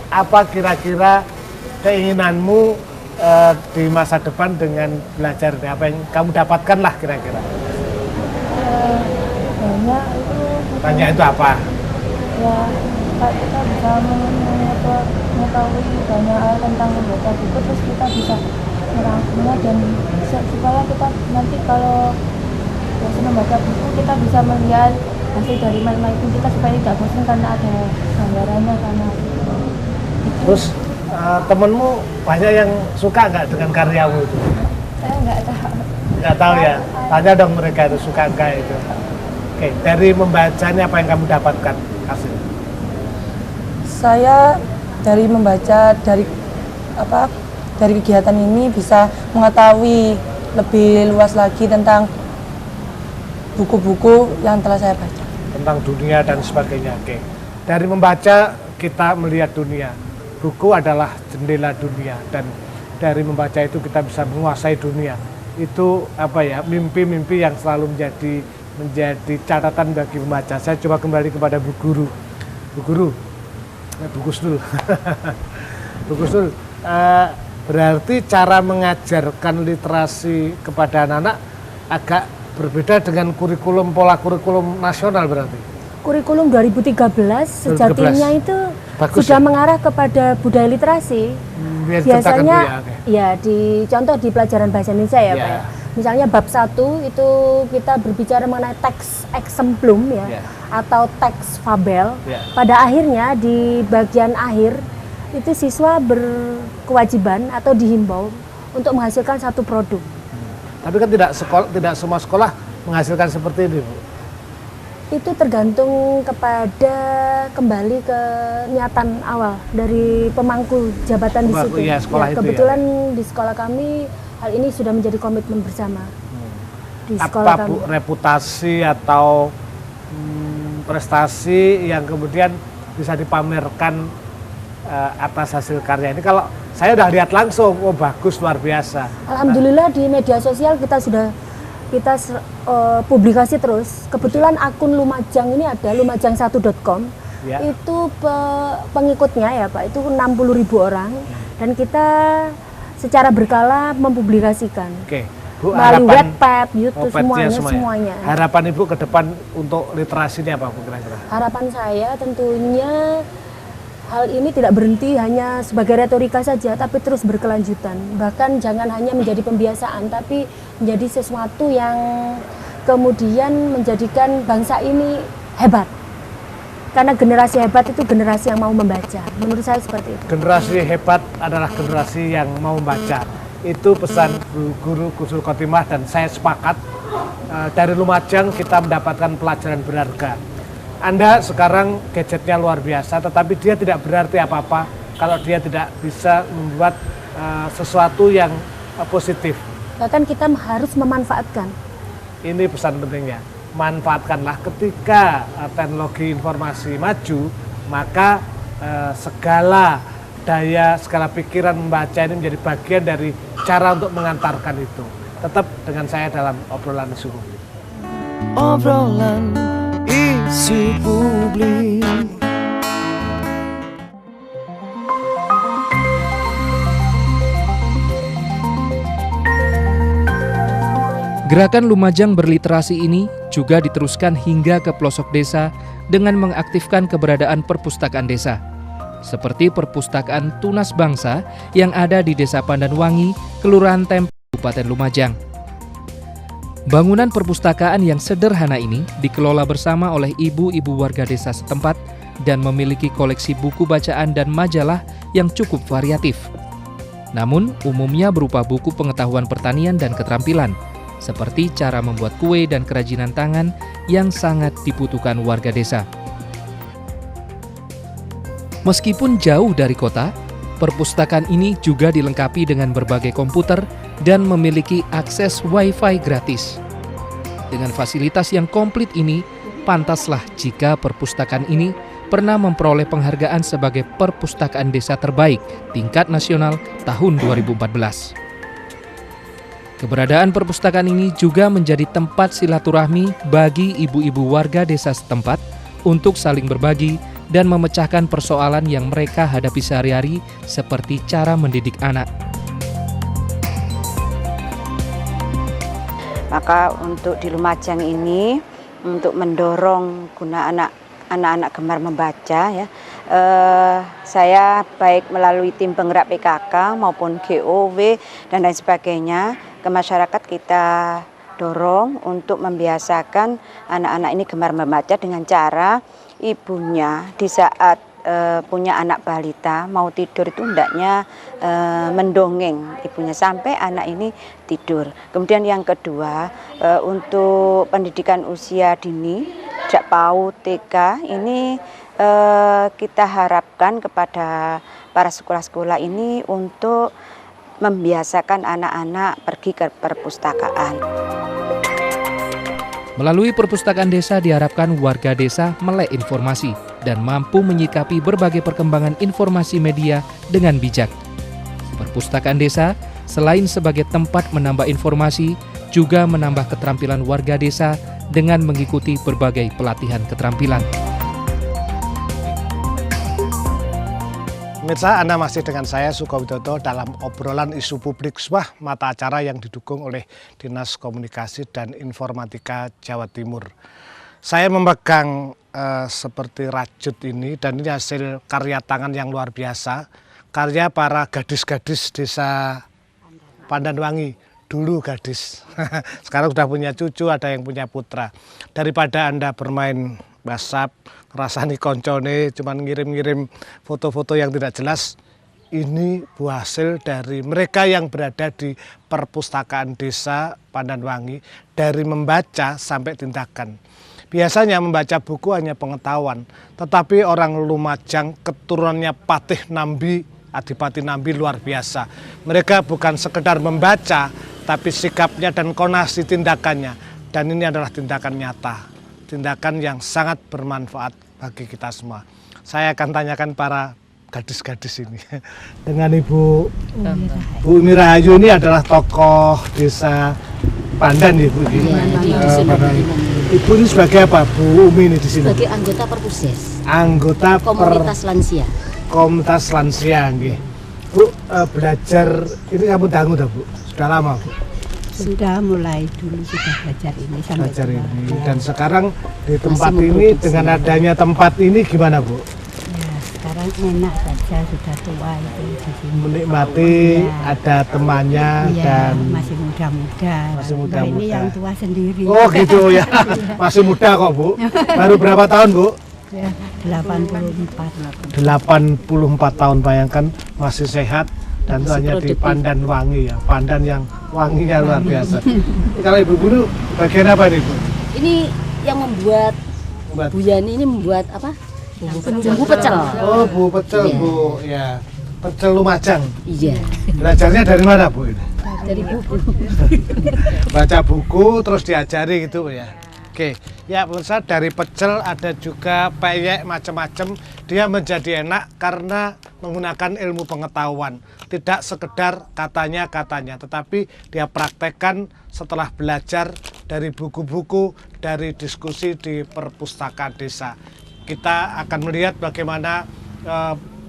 Apa kira-kira keinginanmu di masa depan dengan belajar ini? Apa yang kamu dapatkan lah kira-kira? Banyak itu. Banyak itu apa? Ya, kita bisa mengetahui banyak hal tentang membaca buku, terus kita bisa merangkumnya dan supaya kita nanti kalau biasa membaca buku kita bisa melihat hasil dari main-main kita supaya tidak bosan karena ada gambarannya karena itu. Terus temenmu banyak yang suka nggak dengan karyamu itu? Saya nggak tahu. Nggak tahu ya? Tanya dong mereka itu suka nggak itu. Oke, dari membacanya apa yang kamu dapatkan hasil? Saya dari membaca dari kegiatan ini bisa mengetahui lebih luas lagi tentang buku-buku yang telah saya baca. Tentang dunia dan sebagainya. Oke. Dari membaca kita melihat dunia. Buku adalah jendela dunia dan dari membaca itu kita bisa menguasai dunia. Itu apa ya? Mimpi-mimpi yang selalu menjadi catatan bagi pembaca. Saya coba kembali kepada Bu Guru. Bu Guru. Bu Gusnul. Bu Gusnul, berarti cara mengajarkan literasi kepada anak-anak agak berbeda dengan pola kurikulum nasional berarti? Kurikulum 2013 sejatinya itu bagus, sudah mengarah kepada budaya literasi. Biasanya contoh di pelajaran bahasa Indonesia ya Pak ya. Misalnya bab 1 itu kita berbicara mengenai teks exemplum atau teks fabel. Pada akhirnya di bagian akhir itu siswa berkewajiban atau dihimbau untuk menghasilkan satu produk. Tapi kan tidak semua sekolah menghasilkan seperti ini, Bu. Itu tergantung kembali ke niatan awal dari pemangku jabatan di situ. Ya, kebetulan di sekolah kami hal ini sudah menjadi komitmen bersama. Di sekolah kami. Reputasi atau prestasi yang kemudian bisa dipamerkan atas hasil karya ini? Kalau saya udah lihat langsung, oh bagus, luar biasa. Alhamdulillah di media sosial kita publikasi terus. Kebetulan akun Lumajang ini ada lumajang1.com. Itu pengikutnya ya Pak, itu 60.000 orang dan kita secara berkala mempublikasikan. Oke. Bu, melalui Wattpad, YouTube, semuanya. Harapan Ibu ke depan untuk literasi ini apa Bu kira-kira? Harapan saya tentunya hal ini tidak berhenti hanya sebagai retorika saja, tapi terus berkelanjutan. Bahkan jangan hanya menjadi pembiasaan, tapi menjadi sesuatu yang kemudian menjadikan bangsa ini hebat. Karena generasi hebat itu generasi yang mau membaca. Menurut saya seperti itu. Generasi hebat adalah generasi yang mau membaca. Itu pesan Bu Guru Gusnul Khotimah dan saya sepakat. Dari Lumajang kita mendapatkan pelajaran berharga. Anda sekarang gadgetnya luar biasa, tetapi dia tidak berarti apa-apa kalau dia tidak bisa membuat sesuatu yang positif. Bahkan kita harus memanfaatkan. Ini pesan pentingnya. Manfaatkanlah ketika teknologi informasi maju, maka segala pikiran membaca ini menjadi bagian dari cara untuk mengantarkan itu. Tetap dengan saya dalam obrolan isu publik. Obrolan isu publik. Gerakan Lumajang berliterasi ini juga diteruskan hingga ke pelosok desa dengan mengaktifkan keberadaan perpustakaan desa, seperti Perpustakaan Tunas Bangsa yang ada di Desa Pandanwangi, Kelurahan Tempe, Kabupaten Lumajang. Bangunan perpustakaan yang sederhana ini dikelola bersama oleh ibu-ibu warga desa setempat dan memiliki koleksi buku bacaan dan majalah yang cukup variatif. Namun, umumnya berupa buku pengetahuan pertanian dan keterampilan, seperti cara membuat kue dan kerajinan tangan yang sangat dibutuhkan warga desa. Meskipun jauh dari kota, perpustakaan ini juga dilengkapi dengan berbagai komputer dan memiliki akses Wi-Fi gratis. Dengan fasilitas yang komplit ini, pantaslah jika perpustakaan ini pernah memperoleh penghargaan sebagai perpustakaan desa terbaik tingkat nasional tahun 2014. Keberadaan perpustakaan ini juga menjadi tempat silaturahmi bagi ibu-ibu warga desa setempat untuk saling berbagi dan memecahkan persoalan yang mereka hadapi sehari-hari seperti cara mendidik anak. Maka untuk di Lumajang ini, untuk mendorong guna anak-anak gemar membaca, ya, saya baik melalui tim penggerak PKK maupun GOW dan lain sebagainya, ke masyarakat kita dorong untuk membiasakan anak-anak ini gemar membaca dengan cara ibunya di saat punya anak balita mau tidur itu hendaknya mendongeng ibunya sampai anak ini tidur. Kemudian yang kedua, untuk pendidikan usia dini, sejak PAUD, TK ini kita harapkan kepada para sekolah-sekolah ini untuk membiasakan anak-anak pergi ke perpustakaan. Melalui perpustakaan desa diharapkan warga desa melek informasi dan mampu menyikapi berbagai perkembangan informasi media dengan bijak. Perpustakaan desa selain sebagai tempat menambah informasi, juga menambah keterampilan warga desa dengan mengikuti berbagai pelatihan keterampilan. Pemirsa, Anda masih dengan saya Sukowidodo dalam obrolan isu publik, sebuah mata acara yang didukung oleh Dinas Komunikasi dan Informatika Jawa Timur. Saya memegang seperti rajut ini, dan ini hasil karya tangan yang luar biasa, karya para gadis-gadis desa Pandanwangi. Dulu gadis, sekarang sudah punya cucu, ada yang punya putra. Daripada Anda bermain WhatsApp, rasani koncone, cuman ngirim-ngirim foto-foto yang tidak jelas, ini buah hasil dari mereka yang berada di perpustakaan desa Pandanwangi, dari membaca sampai tindakan. Biasanya membaca buku hanya pengetahuan, tetapi orang Lumajang keturunannya Patih Nambi, Adipati Nambi luar biasa. Mereka bukan sekedar membaca, tapi sikapnya dan konasi tindakannya. Dan ini adalah tindakan nyata, tindakan yang sangat bermanfaat bagi kita semua. Saya akan tanyakan para gadis-gadis ini. Dengan Bu Umi Rahayu ini adalah tokoh desa Pandan, Ibu. Ibu ini sebagai apa, Bu Umi ini di sini? Sebagai anggota Perpuses. Anggota Komunitas Lansia. Komunitas Lansia, nggih. Bu, belajar ini kamu dangu dah, Bu? Sudah lama, Bu? Sudah mulai dulu sudah belajar ini sampai belajar ini. Ya. Dan sekarang di tempat ini dengan adanya tempat ini gimana, Bu? Ya, sekarang enak saja, sudah tua itu di sini. Menikmati ada temannya ya, dan masih muda-muda. Masih muda-muda. Nah, ini yang tua sendiri. Oh, gitu ya. Masih muda kok, Bu. Baru berapa tahun, Bu? Ya, 84. 84 tahun, bayangkan masih sehat. Dan itu hanya di Pandanwangi ya, Pandan yang wanginya luar biasa. Kalau Ibu Guru, bagian apa nih, Bu? Ini yang membuat Bu Yani ini membuat apa? Bumbu pecel. Oh, Bu pecel, yeah. Bu, ya. Pecel Lumajang. Iya. Belajarnya dari mana, Bu ini? Dari buku. Baca buku terus diajari gitu ya. Oke, ya pemirsa, dari pecel ada juga peyek macam-macam. Dia menjadi enak karena menggunakan ilmu pengetahuan. Tidak sekedar katanya-katanya, tetapi dia praktekkan setelah belajar dari buku-buku, dari diskusi di perpustakaan desa. Kita akan melihat bagaimana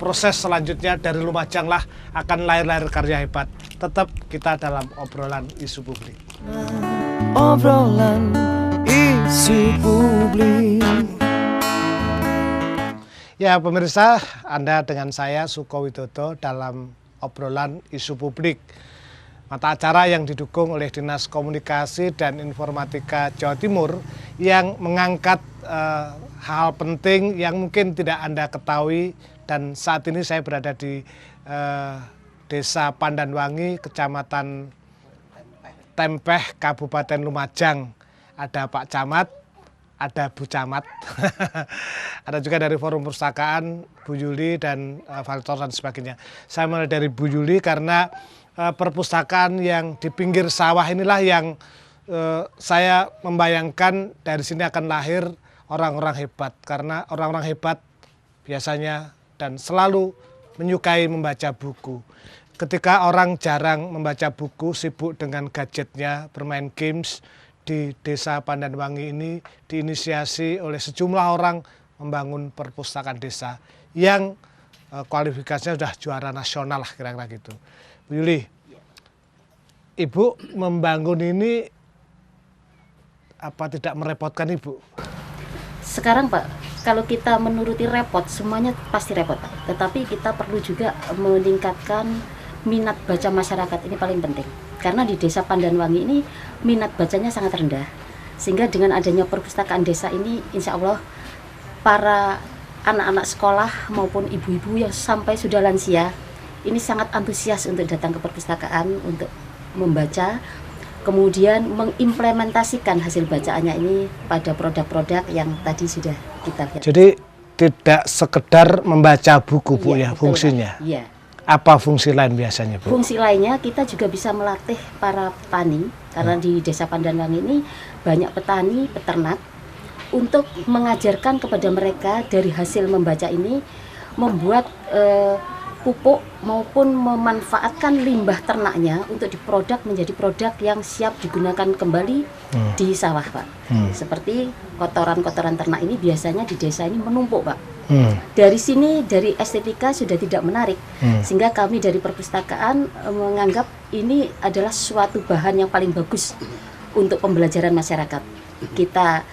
proses selanjutnya dari Lumajang lah akan lahir-lahir karya hebat. Tetap kita dalam obrolan isu publik. obrolan isu publik. Ya pemirsa, Anda dengan saya Suko Widodo dalam obrolan isu publik. Mata acara yang didukung oleh Dinas Komunikasi dan Informatika Jawa Timur yang mengangkat hal penting yang mungkin tidak Anda ketahui. Dan saat ini saya berada di Desa Pandanwangi, Kecamatan Tempeh, Kabupaten Lumajang. Ada Pak Camat, ada Bu Camat, ada juga dari Forum Perpustakaan, Bu Yuli dan Valtor dan sebagainya. Saya mulai dari Bu Yuli karena perpustakaan yang di pinggir sawah inilah yang saya membayangkan dari sini akan lahir orang-orang hebat. Karena orang-orang hebat biasanya dan selalu menyukai membaca buku. Ketika orang jarang membaca buku, sibuk dengan gadgetnya, bermain games, di Desa Pandanwangi ini diinisiasi oleh sejumlah orang membangun perpustakaan desa yang kualifikasinya sudah juara nasional lah kira-kira gitu. Bu Yuli, Ibu membangun ini apa tidak merepotkan Ibu? Sekarang Pak, kalau kita menuruti repot, semuanya pasti repot Pak. Tetapi kita perlu juga meningkatkan minat baca masyarakat, ini paling penting. Karena di Desa Pandanwangi ini minat bacanya sangat rendah. Sehingga dengan adanya perpustakaan desa ini, insya Allah para anak-anak sekolah maupun ibu-ibu yang sampai sudah lansia, ini sangat antusias untuk datang ke perpustakaan untuk membaca, kemudian mengimplementasikan hasil bacaannya ini pada produk-produk yang tadi sudah kita lihat. Jadi tidak sekedar membaca buku Bu ya, fungsinya? Iya. Apa fungsi lain biasanya Bu? Fungsi lainnya kita juga bisa melatih para petani, karena di Desa Pandanwangi ini banyak petani, peternak, untuk mengajarkan kepada mereka dari hasil membaca ini membuat pupuk maupun memanfaatkan limbah ternaknya untuk diproduk menjadi produk yang siap digunakan kembali di sawah Pak. Seperti kotoran-kotoran ternak ini biasanya di desa ini menumpuk Pak. Dari sini, dari estetika sudah tidak menarik, sehingga kami dari perpustakaan menganggap ini adalah suatu bahan yang paling bagus untuk pembelajaran masyarakat. Kita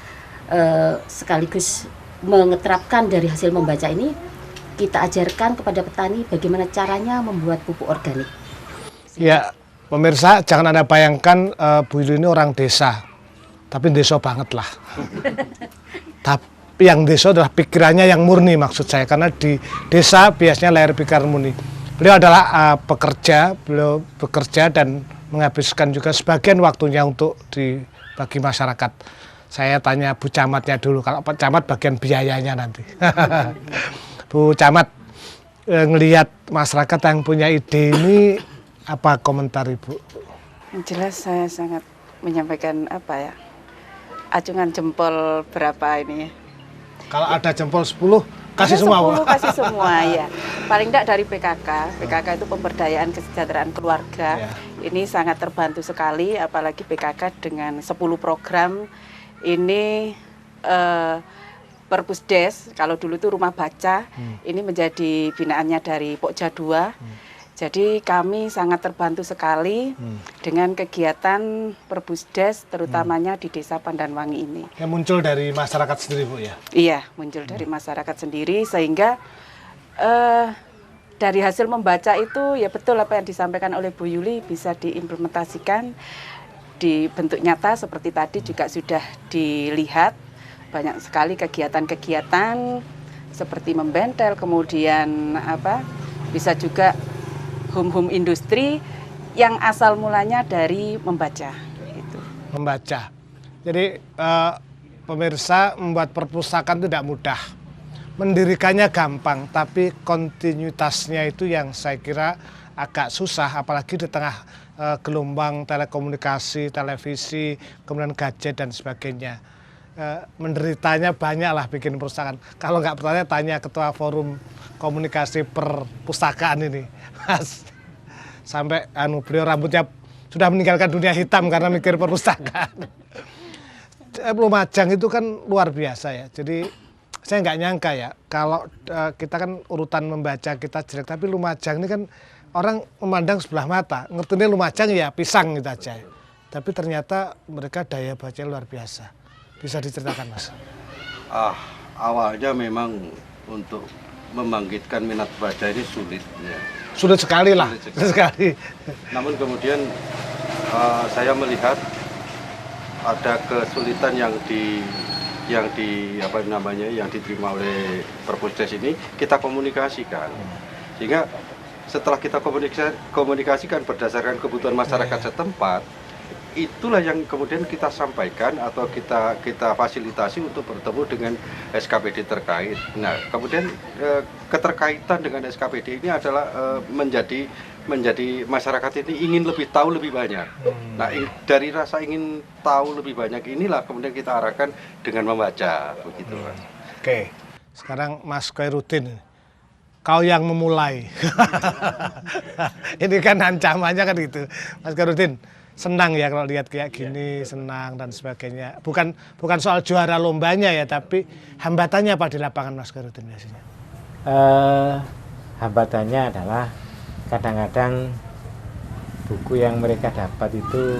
sekaligus mengeterapkan dari hasil membaca ini, kita ajarkan kepada petani bagaimana caranya membuat pupuk organik. Ya, pemirsa jangan Anda bayangkan Bu Yuli ini orang desa, tapi desa banget lah. Tapi yang desa adalah pikirannya yang murni maksud saya, karena di desa biasanya lahir pikiran murni. Beliau adalah pekerja, beliau bekerja dan menghabiskan juga sebagian waktunya untuk bagi masyarakat. Saya tanya Bu Camatnya dulu, kalau Pak Camat bagian biayanya nanti. Bu Camat, ngelihat masyarakat yang punya ide ini, apa komentar Ibu? Jelas saya sangat menyampaikan acungan jempol berapa ini ya. Kalau ada jempol 10, kasih semua Bu. 10 kasih semua ya. Paling tidak dari PKK. PKK itu pemberdayaan kesejahteraan keluarga. Ini sangat terbantu sekali, apalagi PKK dengan 10 program. Ini Perpusdes, kalau dulu itu rumah baca, ini menjadi binaannya dari Pokja 2. Jadi kami sangat terbantu sekali dengan kegiatan Perpusdes, terutamanya di Desa Pandanwangi ini. Yang muncul dari masyarakat sendiri Bu ya? Iya, muncul dari masyarakat sendiri, sehingga dari hasil membaca itu ya betul apa yang disampaikan oleh Bu Yuli bisa diimplementasikan di bentuk nyata seperti tadi juga sudah dilihat. Banyak sekali kegiatan-kegiatan seperti membentel, kemudian bisa juga home industri yang asal mulanya dari membaca. Gitu. Membaca. Jadi pemirsa, membuat perpustakaan tidak mudah. Mendirikannya gampang, tapi kontinuitasnya itu yang saya kira agak susah, apalagi di tengah gelombang telekomunikasi, televisi, kemudian gadget dan sebagainya. Menderitanya banyak lah bikin perpustakaan. Kalau nggak pertanyaan, tanya Ketua Forum Komunikasi Perpustakaan ini, Mas. Sampai beliau rambutnya sudah meninggalkan dunia hitam karena mikir perpustakaan. Lumajang itu kan luar biasa ya. Jadi saya nggak nyangka ya, kalau kita kan urutan membaca kita jelek, tapi Lumajang ini kan orang memandang sebelah mata. Ngertinya Lumajang ya pisang gitu aja. tapi ternyata mereka daya baca luar biasa. Bisa diceritakan, Mas? Awalnya memang untuk membangkitkan minat baca ini sulit. Ya. Sulit sekali lah, sulit sekali. Namun kemudian saya melihat ada kesulitan yang diterima oleh Perpusdes ini kita komunikasikan, sehingga setelah kita komunikasikan berdasarkan kebutuhan masyarakat setempat, itulah yang kemudian kita sampaikan atau kita fasilitasi untuk bertemu dengan SKPD terkait. Nah, kemudian keterkaitan dengan SKPD ini adalah menjadi masyarakat ini ingin lebih tahu lebih banyak. Nah, dari rasa ingin tahu lebih banyak inilah kemudian kita arahkan dengan membaca, begitu. Oke, sekarang Mas Khairuddin, kau yang memulai. Ini kan ancamannya kan gitu, Mas Khairuddin. Senang ya kalau lihat kayak gini, senang dan sebagainya. Bukan soal juara lombanya ya, tapi hambatannya apa di lapangan, Mas Khairuddin biasanya? Hambatannya adalah kadang-kadang buku yang mereka dapat itu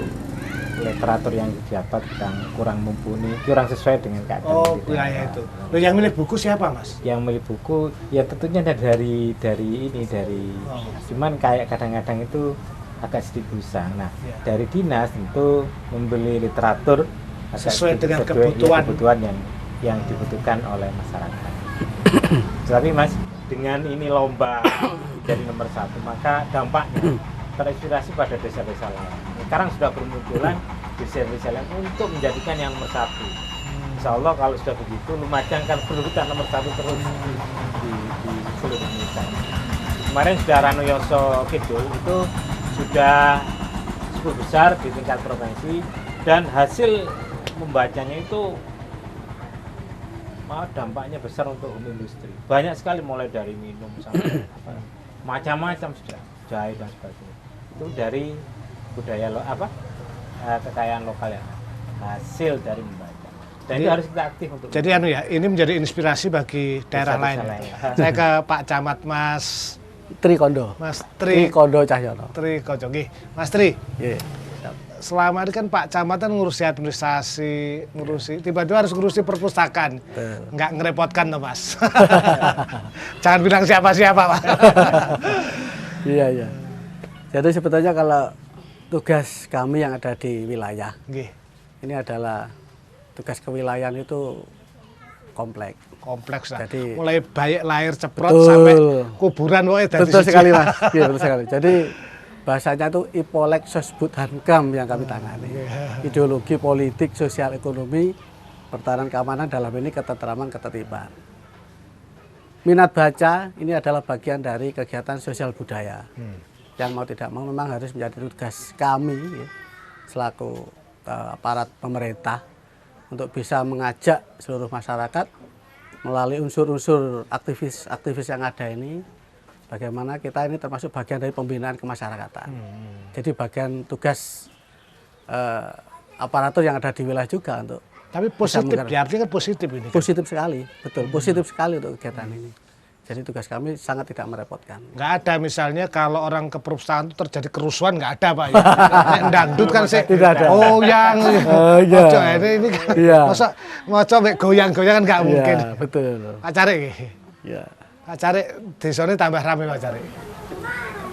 literatur yang didapat kurang mumpuni, kurang sesuai dengan keadaan. Ya itu. Loh, yang milih buku siapa, Mas? Yang milih buku ya tentunya dari cuman kayak kadang-kadang itu agak sedikit usang. Nah, dari dinas tentu membeli literatur sesuai dengan kebutuhan yang dibutuhkan oleh masyarakat. Tapi Mas, dengan ini lomba jadi nomor 1, maka dampaknya terinspirasi pada desa-desa lain. Sekarang sudah bermunculan desa-desa lain untuk menjadikan yang nomor 1. Insya Allah kalau sudah begitu, Lumajang kan berebutan nomor 1 terus di seluruh Indonesia. Kemarin sudah Ranu Yoso Kidul itu sudah cukup besar di tingkat provinsi, dan hasil membacanya itu dampaknya besar untuk industri. Banyak sekali, mulai dari minum sampai macam-macam sudah, jahit dan sebagainya. Itu dari budaya kekayaan lokal ya, hasil dari membaca. Dan itu harus kita aktif untuk. Jadi ini menjadi inspirasi bagi daerah lain. Saya ke Pak Camat, Mas Trikondo. Mas Trikondo Cahyono. Trikondo, Mas Tri. Selama ini kan Pak Camat kan ngurusi administrasi, tiba-tiba harus ngurusi perpustakaan. Nggak ngerepotkan toh, Mas? Jangan bilang siapa-siapa, Pak. Iya. Jadi sebetulnya kalau tugas kami yang ada di wilayah, ini adalah tugas kewilayahan itu kompleks lah. Jadi mulai baik lahir ceprot sampai kuburan betul sekali, Mas. Iya, betul sekali. Jadi bahasanya itu Ipolek Sosbud Hankam yang kami tangani. Ideologi politik, sosial, ekonomi, pertahanan keamanan, dalam ini ketentraman, ketertiban. Minat baca ini adalah bagian dari kegiatan sosial budaya. Yang mau tidak mau memang harus menjadi tugas kami selaku aparat pemerintah untuk bisa mengajak seluruh masyarakat melalui unsur-unsur aktivis yang ada ini, bagaimana kita ini termasuk bagian dari pembinaan kemasyarakatan. Jadi bagian tugas aparatur yang ada di wilayah juga untuk. Tapi positif, artinya kan positif ini. Positif sekali, betul. Positif sekali untuk kegiatan ini. Jadi tugas kami sangat tidak merepotkan. Nggak ada misalnya kalau orang ke perpustakaan itu terjadi kerusuhan, nggak ada, Pak. Dangdut kan sih. Tidak ada. Ini masa goyang-goyang kan nggak mungkin. Betul. Pak Cari. Iya. Pak Cari, desa ini tambah ramai, Pak Cari.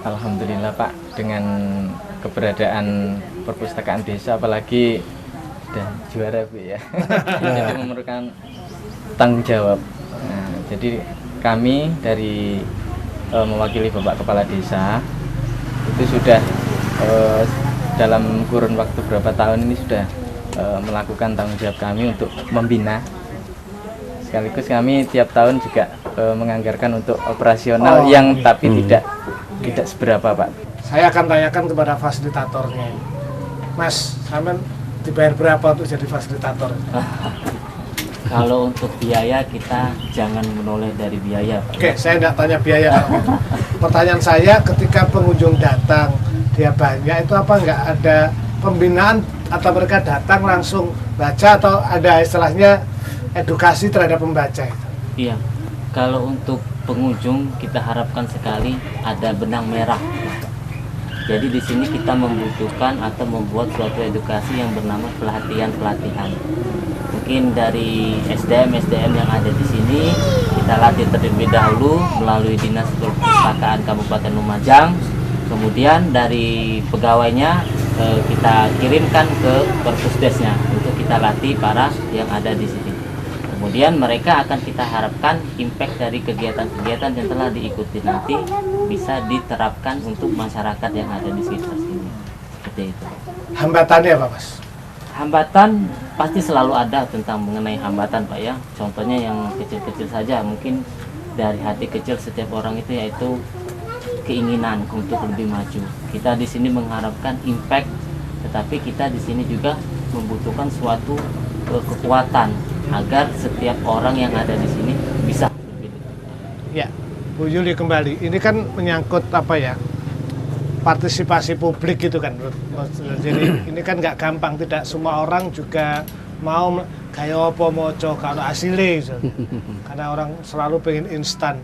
Alhamdulillah, Pak, dengan keberadaan perpustakaan desa, apalagi dan juara, Bu, ya. Jadi memerlukan tanggung jawab. Nah, jadi kami dari mewakili Bapak Kepala Desa itu sudah dalam kurun waktu berapa tahun ini sudah melakukan tanggung jawab kami untuk membina. Sekaligus kami tiap tahun juga menganggarkan untuk operasional tapi tidak seberapa, Pak. Saya akan tanyakan kepada fasilitatornya. Mas, sampean dibayar berapa untuk jadi fasilitator? Kalau untuk biaya kita jangan menoleh dari biaya, Pak. Oke, saya nggak tanya biaya. Pertanyaan saya, ketika pengunjung datang dia banyak, itu apa nggak ada pembinaan atau mereka datang langsung baca atau ada istilahnya edukasi terhadap pembaca itu? Iya, kalau untuk pengunjung kita harapkan sekali ada benang merah. Jadi di sini kita membutuhkan atau membuat suatu edukasi yang bernama pelatihan. Mungkin dari SDM yang ada di sini kita latih terlebih dahulu melalui Dinas Perpustakaan Kabupaten Lumajang. Kemudian dari pegawainya kita kirimkan ke Perpusdesnya untuk kita latih para yang ada di sini. Kemudian mereka akan kita harapkan impact dari kegiatan-kegiatan yang telah diikuti nanti bisa diterapkan untuk masyarakat yang ada di sekitar sini. Seperti itu. Hambatannya apa, Mas? Hambatan pasti selalu ada tentang mengenai hambatan, Pak ya. Contohnya yang kecil-kecil saja, mungkin dari hati kecil setiap orang itu yaitu keinginan untuk lebih maju. Kita di sini mengharapkan impact, tetapi kita di sini juga membutuhkan suatu kekuatan agar setiap orang yang ada di sini bisa. Ya, Bu Yuli kembali. Ini kan menyangkut apa ya? Partisipasi publik gitu kan. Jadi ini kan nggak gampang, tidak semua orang juga mau kayak apa moco kalau hasilnya gitu. Karena orang selalu pengen instan.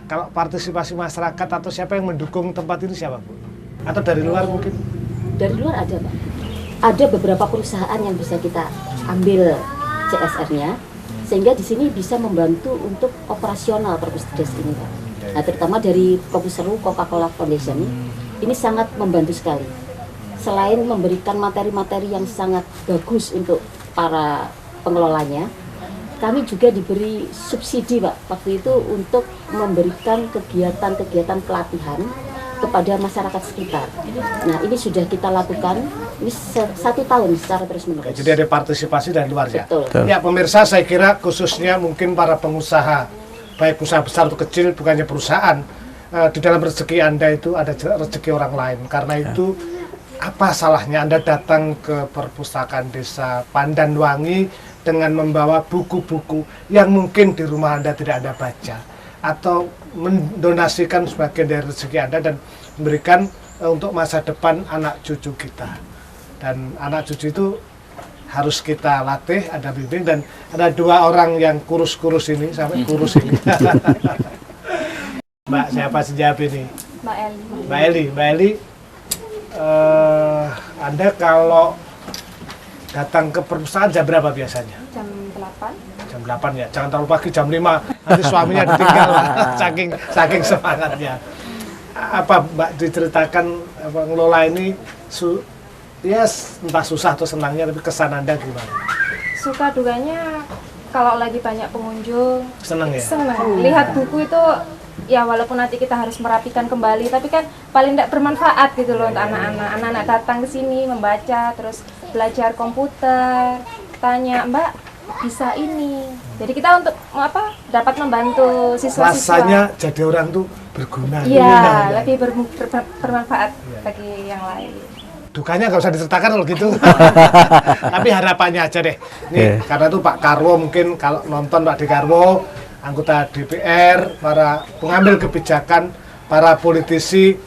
Kalau partisipasi masyarakat atau siapa yang mendukung tempat ini siapa, Bu? Atau dari luar mungkin? Dari luar ada, Pak. Ada beberapa perusahaan yang bisa kita ambil CSR-nya, sehingga di sini bisa membantu untuk operasional Perpusdes ini, Pak. Nah, terutama dari Profesor Coca-Cola Foundation ini sangat membantu sekali. Selain memberikan materi-materi yang sangat bagus untuk para pengelolanya, kami juga diberi subsidi, Pak, waktu itu untuk memberikan kegiatan-kegiatan pelatihan kepada masyarakat sekitar. Nah, ini sudah kita lakukan ini 1 tahun secara terus-menerus. Jadi ada partisipasi dari luar ya. Betul. Ya, pemirsa, saya kira khususnya mungkin para pengusaha, baik usaha besar atau kecil, bukannya perusahaan, di dalam rezeki Anda itu ada rezeki orang lain. Karena itu apa salahnya Anda datang ke Perpustakaan Desa Pandanwangi dengan membawa buku-buku yang mungkin di rumah Anda tidak Anda baca, atau mendonasikan sebagian dari rezeki Anda dan memberikan untuk masa depan anak cucu kita. Dan anak cucu itu harus kita latih, ada bimbing, dan ada 2 orang yang kurus-kurus ini, sampai kurus ini. Mbak, siapa sejawab ini? Mbak Eli. Mbak Eli, Anda kalau datang ke perpustakaan jam berapa biasanya? Jam 8. Jam 8 ya, jangan terlalu pagi, jam 5 nanti suaminya ditinggal. saking semangatnya. Apa Mbak diceritakan apa ngelola ini ya entah susah atau senangnya, tapi kesan Anda gimana? Suka duganya kalau lagi banyak pengunjung. Senang ya? Senang. Lihat buku itu ya walaupun nanti kita harus merapikan kembali, tapi kan paling tidak bermanfaat gitu loh untuk anak-anak. Anak-anak datang ke sini membaca, terus belajar komputer, tanya, Mbak bisa ini. Jadi kita untuk apa? Dapat membantu siswa-siswa. Rasanya jadi orang tuh berguna. Iya, lebih bermanfaat bagi yang lain. Dukanya nggak usah diceritakan kalau gitu. Tapi harapannya aja deh. Nih, karena itu Pak Karwo mungkin kalau nonton Pak Dekarwo, anggota DPR, para pengambil kebijakan, para politisi,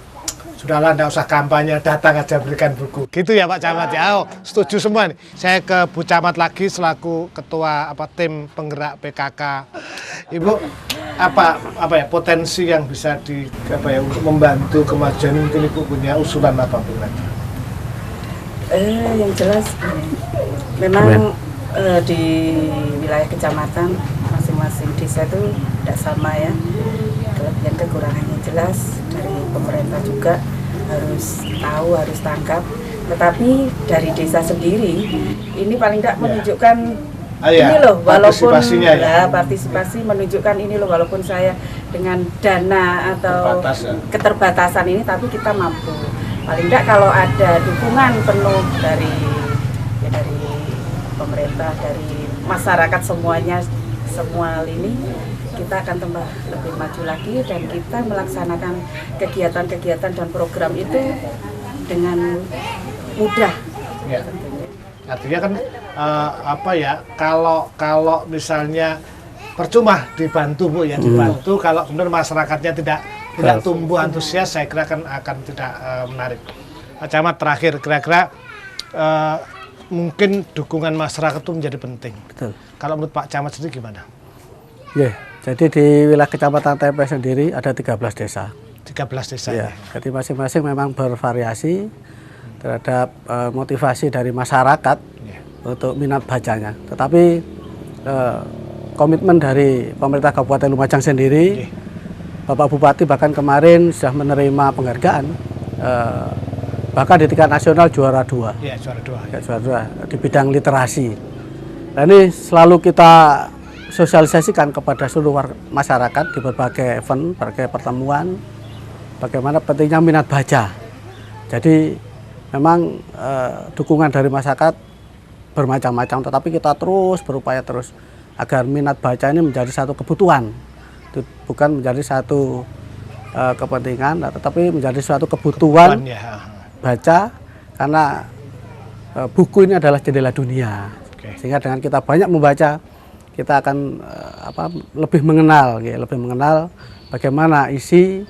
sudahlah nggak usah kampanye, datang aja berikan buku. Gitu ya Pak Camat ya. Oh, setuju semua nih. Saya ke Bu Camat lagi selaku ketua tim penggerak PKK. Ibu, apa ya potensi yang bisa untuk membantu kemajuan, mungkin Ibu punya usulan apa Bu? Yang jelas memang di wilayah kecamatan masing-masing desa itu tidak sama ya, kelebihan kekurangannya jelas. Dari pemerintah juga harus tahu, harus tangkap, tetapi dari desa sendiri ini paling tidak menunjukkan ini loh, walaupun partisipasi menunjukkan ini loh, walaupun saya dengan dana atau keterbatasan ini, tapi kita mampu. Paling tidak kalau ada dukungan penuh dari pemerintah, dari masyarakat semuanya, semua lini, kita akan tambah lebih maju lagi dan kita melaksanakan kegiatan-kegiatan dan program itu dengan mudah. Ya. Artinya kan kalau misalnya percuma dibantu Bu ya, dibantu kalau kemudian masyarakatnya tidak tumbuh antusias, saya kira akan tidak menarik. Pak Camat terakhir, kira-kira mungkin dukungan masyarakat itu menjadi penting. Betul. Kalau menurut Pak Camat sendiri gimana? Ya, jadi di wilayah Kecamatan Tempe sendiri ada 13 desa. 13 desa. Ya, jadi masing-masing memang bervariasi terhadap motivasi dari masyarakat untuk minat bacanya. Tetapi komitmen dari pemerintah Kabupaten Lumajang sendiri, Bapak Bupati bahkan kemarin sudah menerima penghargaan, bahkan di tingkat nasional juara 2. Ya, juara 2. Ya, juara 2 di bidang literasi. Nah, ini selalu kita sosialisasikan kepada seluruh masyarakat di berbagai event, berbagai pertemuan, bagaimana pentingnya minat baca. Jadi memang dukungan dari masyarakat bermacam-macam, tetapi kita terus berupaya terus agar minat baca ini menjadi satu kebutuhan, bukan menjadi satu kepentingan, tetapi menjadi suatu kebutuhan baca, karena buku ini adalah jendela dunia. Sehingga dengan kita banyak membaca, kita akan lebih mengenal bagaimana isi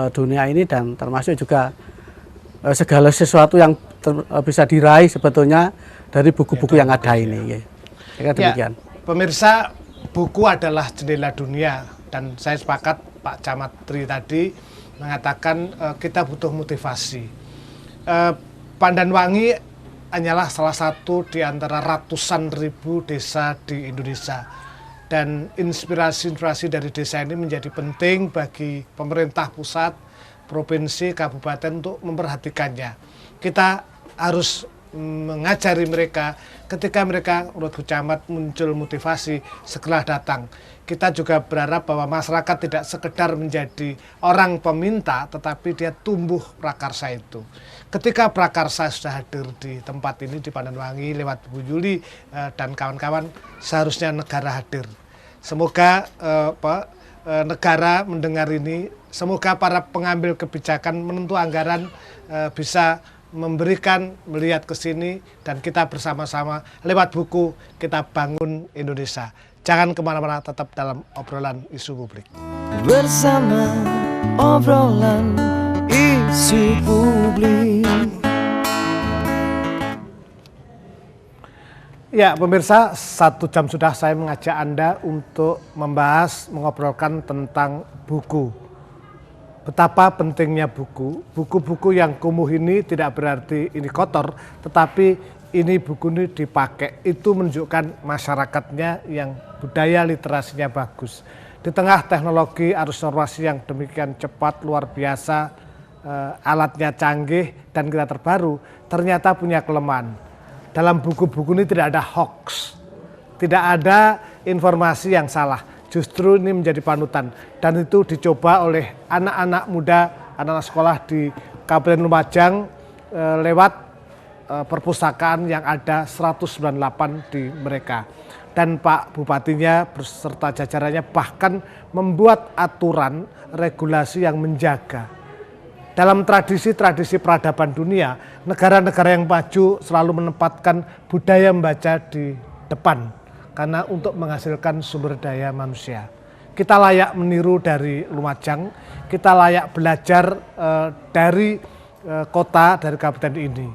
dunia ini, dan termasuk juga segala sesuatu yang bisa diraih sebetulnya dari buku-buku yang ada ini. Demikian. Pemirsa, buku adalah jendela dunia, dan saya sepakat Pak Camat Tri tadi mengatakan kita butuh motivasi. Pandanwangi hanyalah salah satu di antara ratusan ribu desa di Indonesia, dan inspirasi-inspirasi dari desa ini menjadi penting bagi pemerintah pusat, provinsi, kabupaten untuk memperhatikannya. Kita harus mengajari mereka, ketika mereka menurut Bu Camat muncul motivasi, segera datang. Kita juga berharap bahwa masyarakat tidak sekedar menjadi orang peminta, tetapi dia tumbuh prakarsa itu. Ketika prakarsa sudah hadir di tempat ini, di Pandanwangi, lewat Bu Yuli dan kawan-kawan, seharusnya negara hadir. Semoga negara mendengar ini, semoga para pengambil kebijakan menentu anggaran bisa memberikan, melihat ke sini, dan kita bersama-sama lewat buku kita bangun Indonesia. Jangan kemana-mana, tetap dalam obrolan isu publik. Bersama obrolan isu publik. Ya, pemirsa, 1 jam sudah saya mengajak Anda untuk membahas, mengobrolkan tentang buku. Betapa pentingnya buku. Buku-buku yang kumuh ini tidak berarti ini kotor, tetapi ini buku ini dipakai. Itu menunjukkan masyarakatnya yang budaya literasinya bagus. Di tengah teknologi arus informasi yang demikian cepat, luar biasa, alatnya canggih dan kita terbaru, ternyata punya kelemahan. Dalam buku-buku ini tidak ada hoax, tidak ada informasi yang salah. Justru ini menjadi panutan, dan itu dicoba oleh anak-anak muda, anak-anak sekolah di Kabupaten Lumajang lewat perpustakaan yang ada 198 di mereka. Dan Pak Bupatinya beserta jajarannya bahkan membuat aturan regulasi yang menjaga. Dalam tradisi-tradisi peradaban dunia, negara-negara yang maju selalu menempatkan budaya membaca di depan, karena untuk menghasilkan sumber daya manusia. Kita layak meniru dari Lumajang, kita layak belajar dari kota, dari kabupaten ini.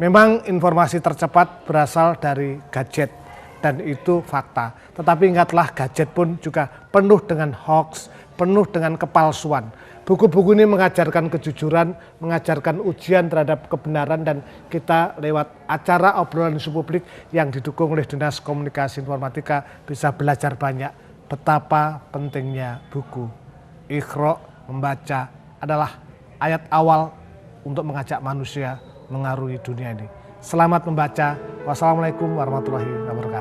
Memang informasi tercepat berasal dari gadget, dan itu fakta. Tetapi ingatlah, gadget pun juga penuh dengan hoax, penuh dengan kepalsuan. Buku-buku ini mengajarkan kejujuran, mengajarkan ujian terhadap kebenaran, dan kita lewat acara obrolan isu publik yang didukung oleh Dinas Komunikasi Informatika bisa belajar banyak betapa pentingnya buku. Iqra, membaca, adalah ayat awal untuk mengajak manusia mengarungi dunia ini. Selamat membaca. Wassalamualaikum warahmatullahi wabarakatuh.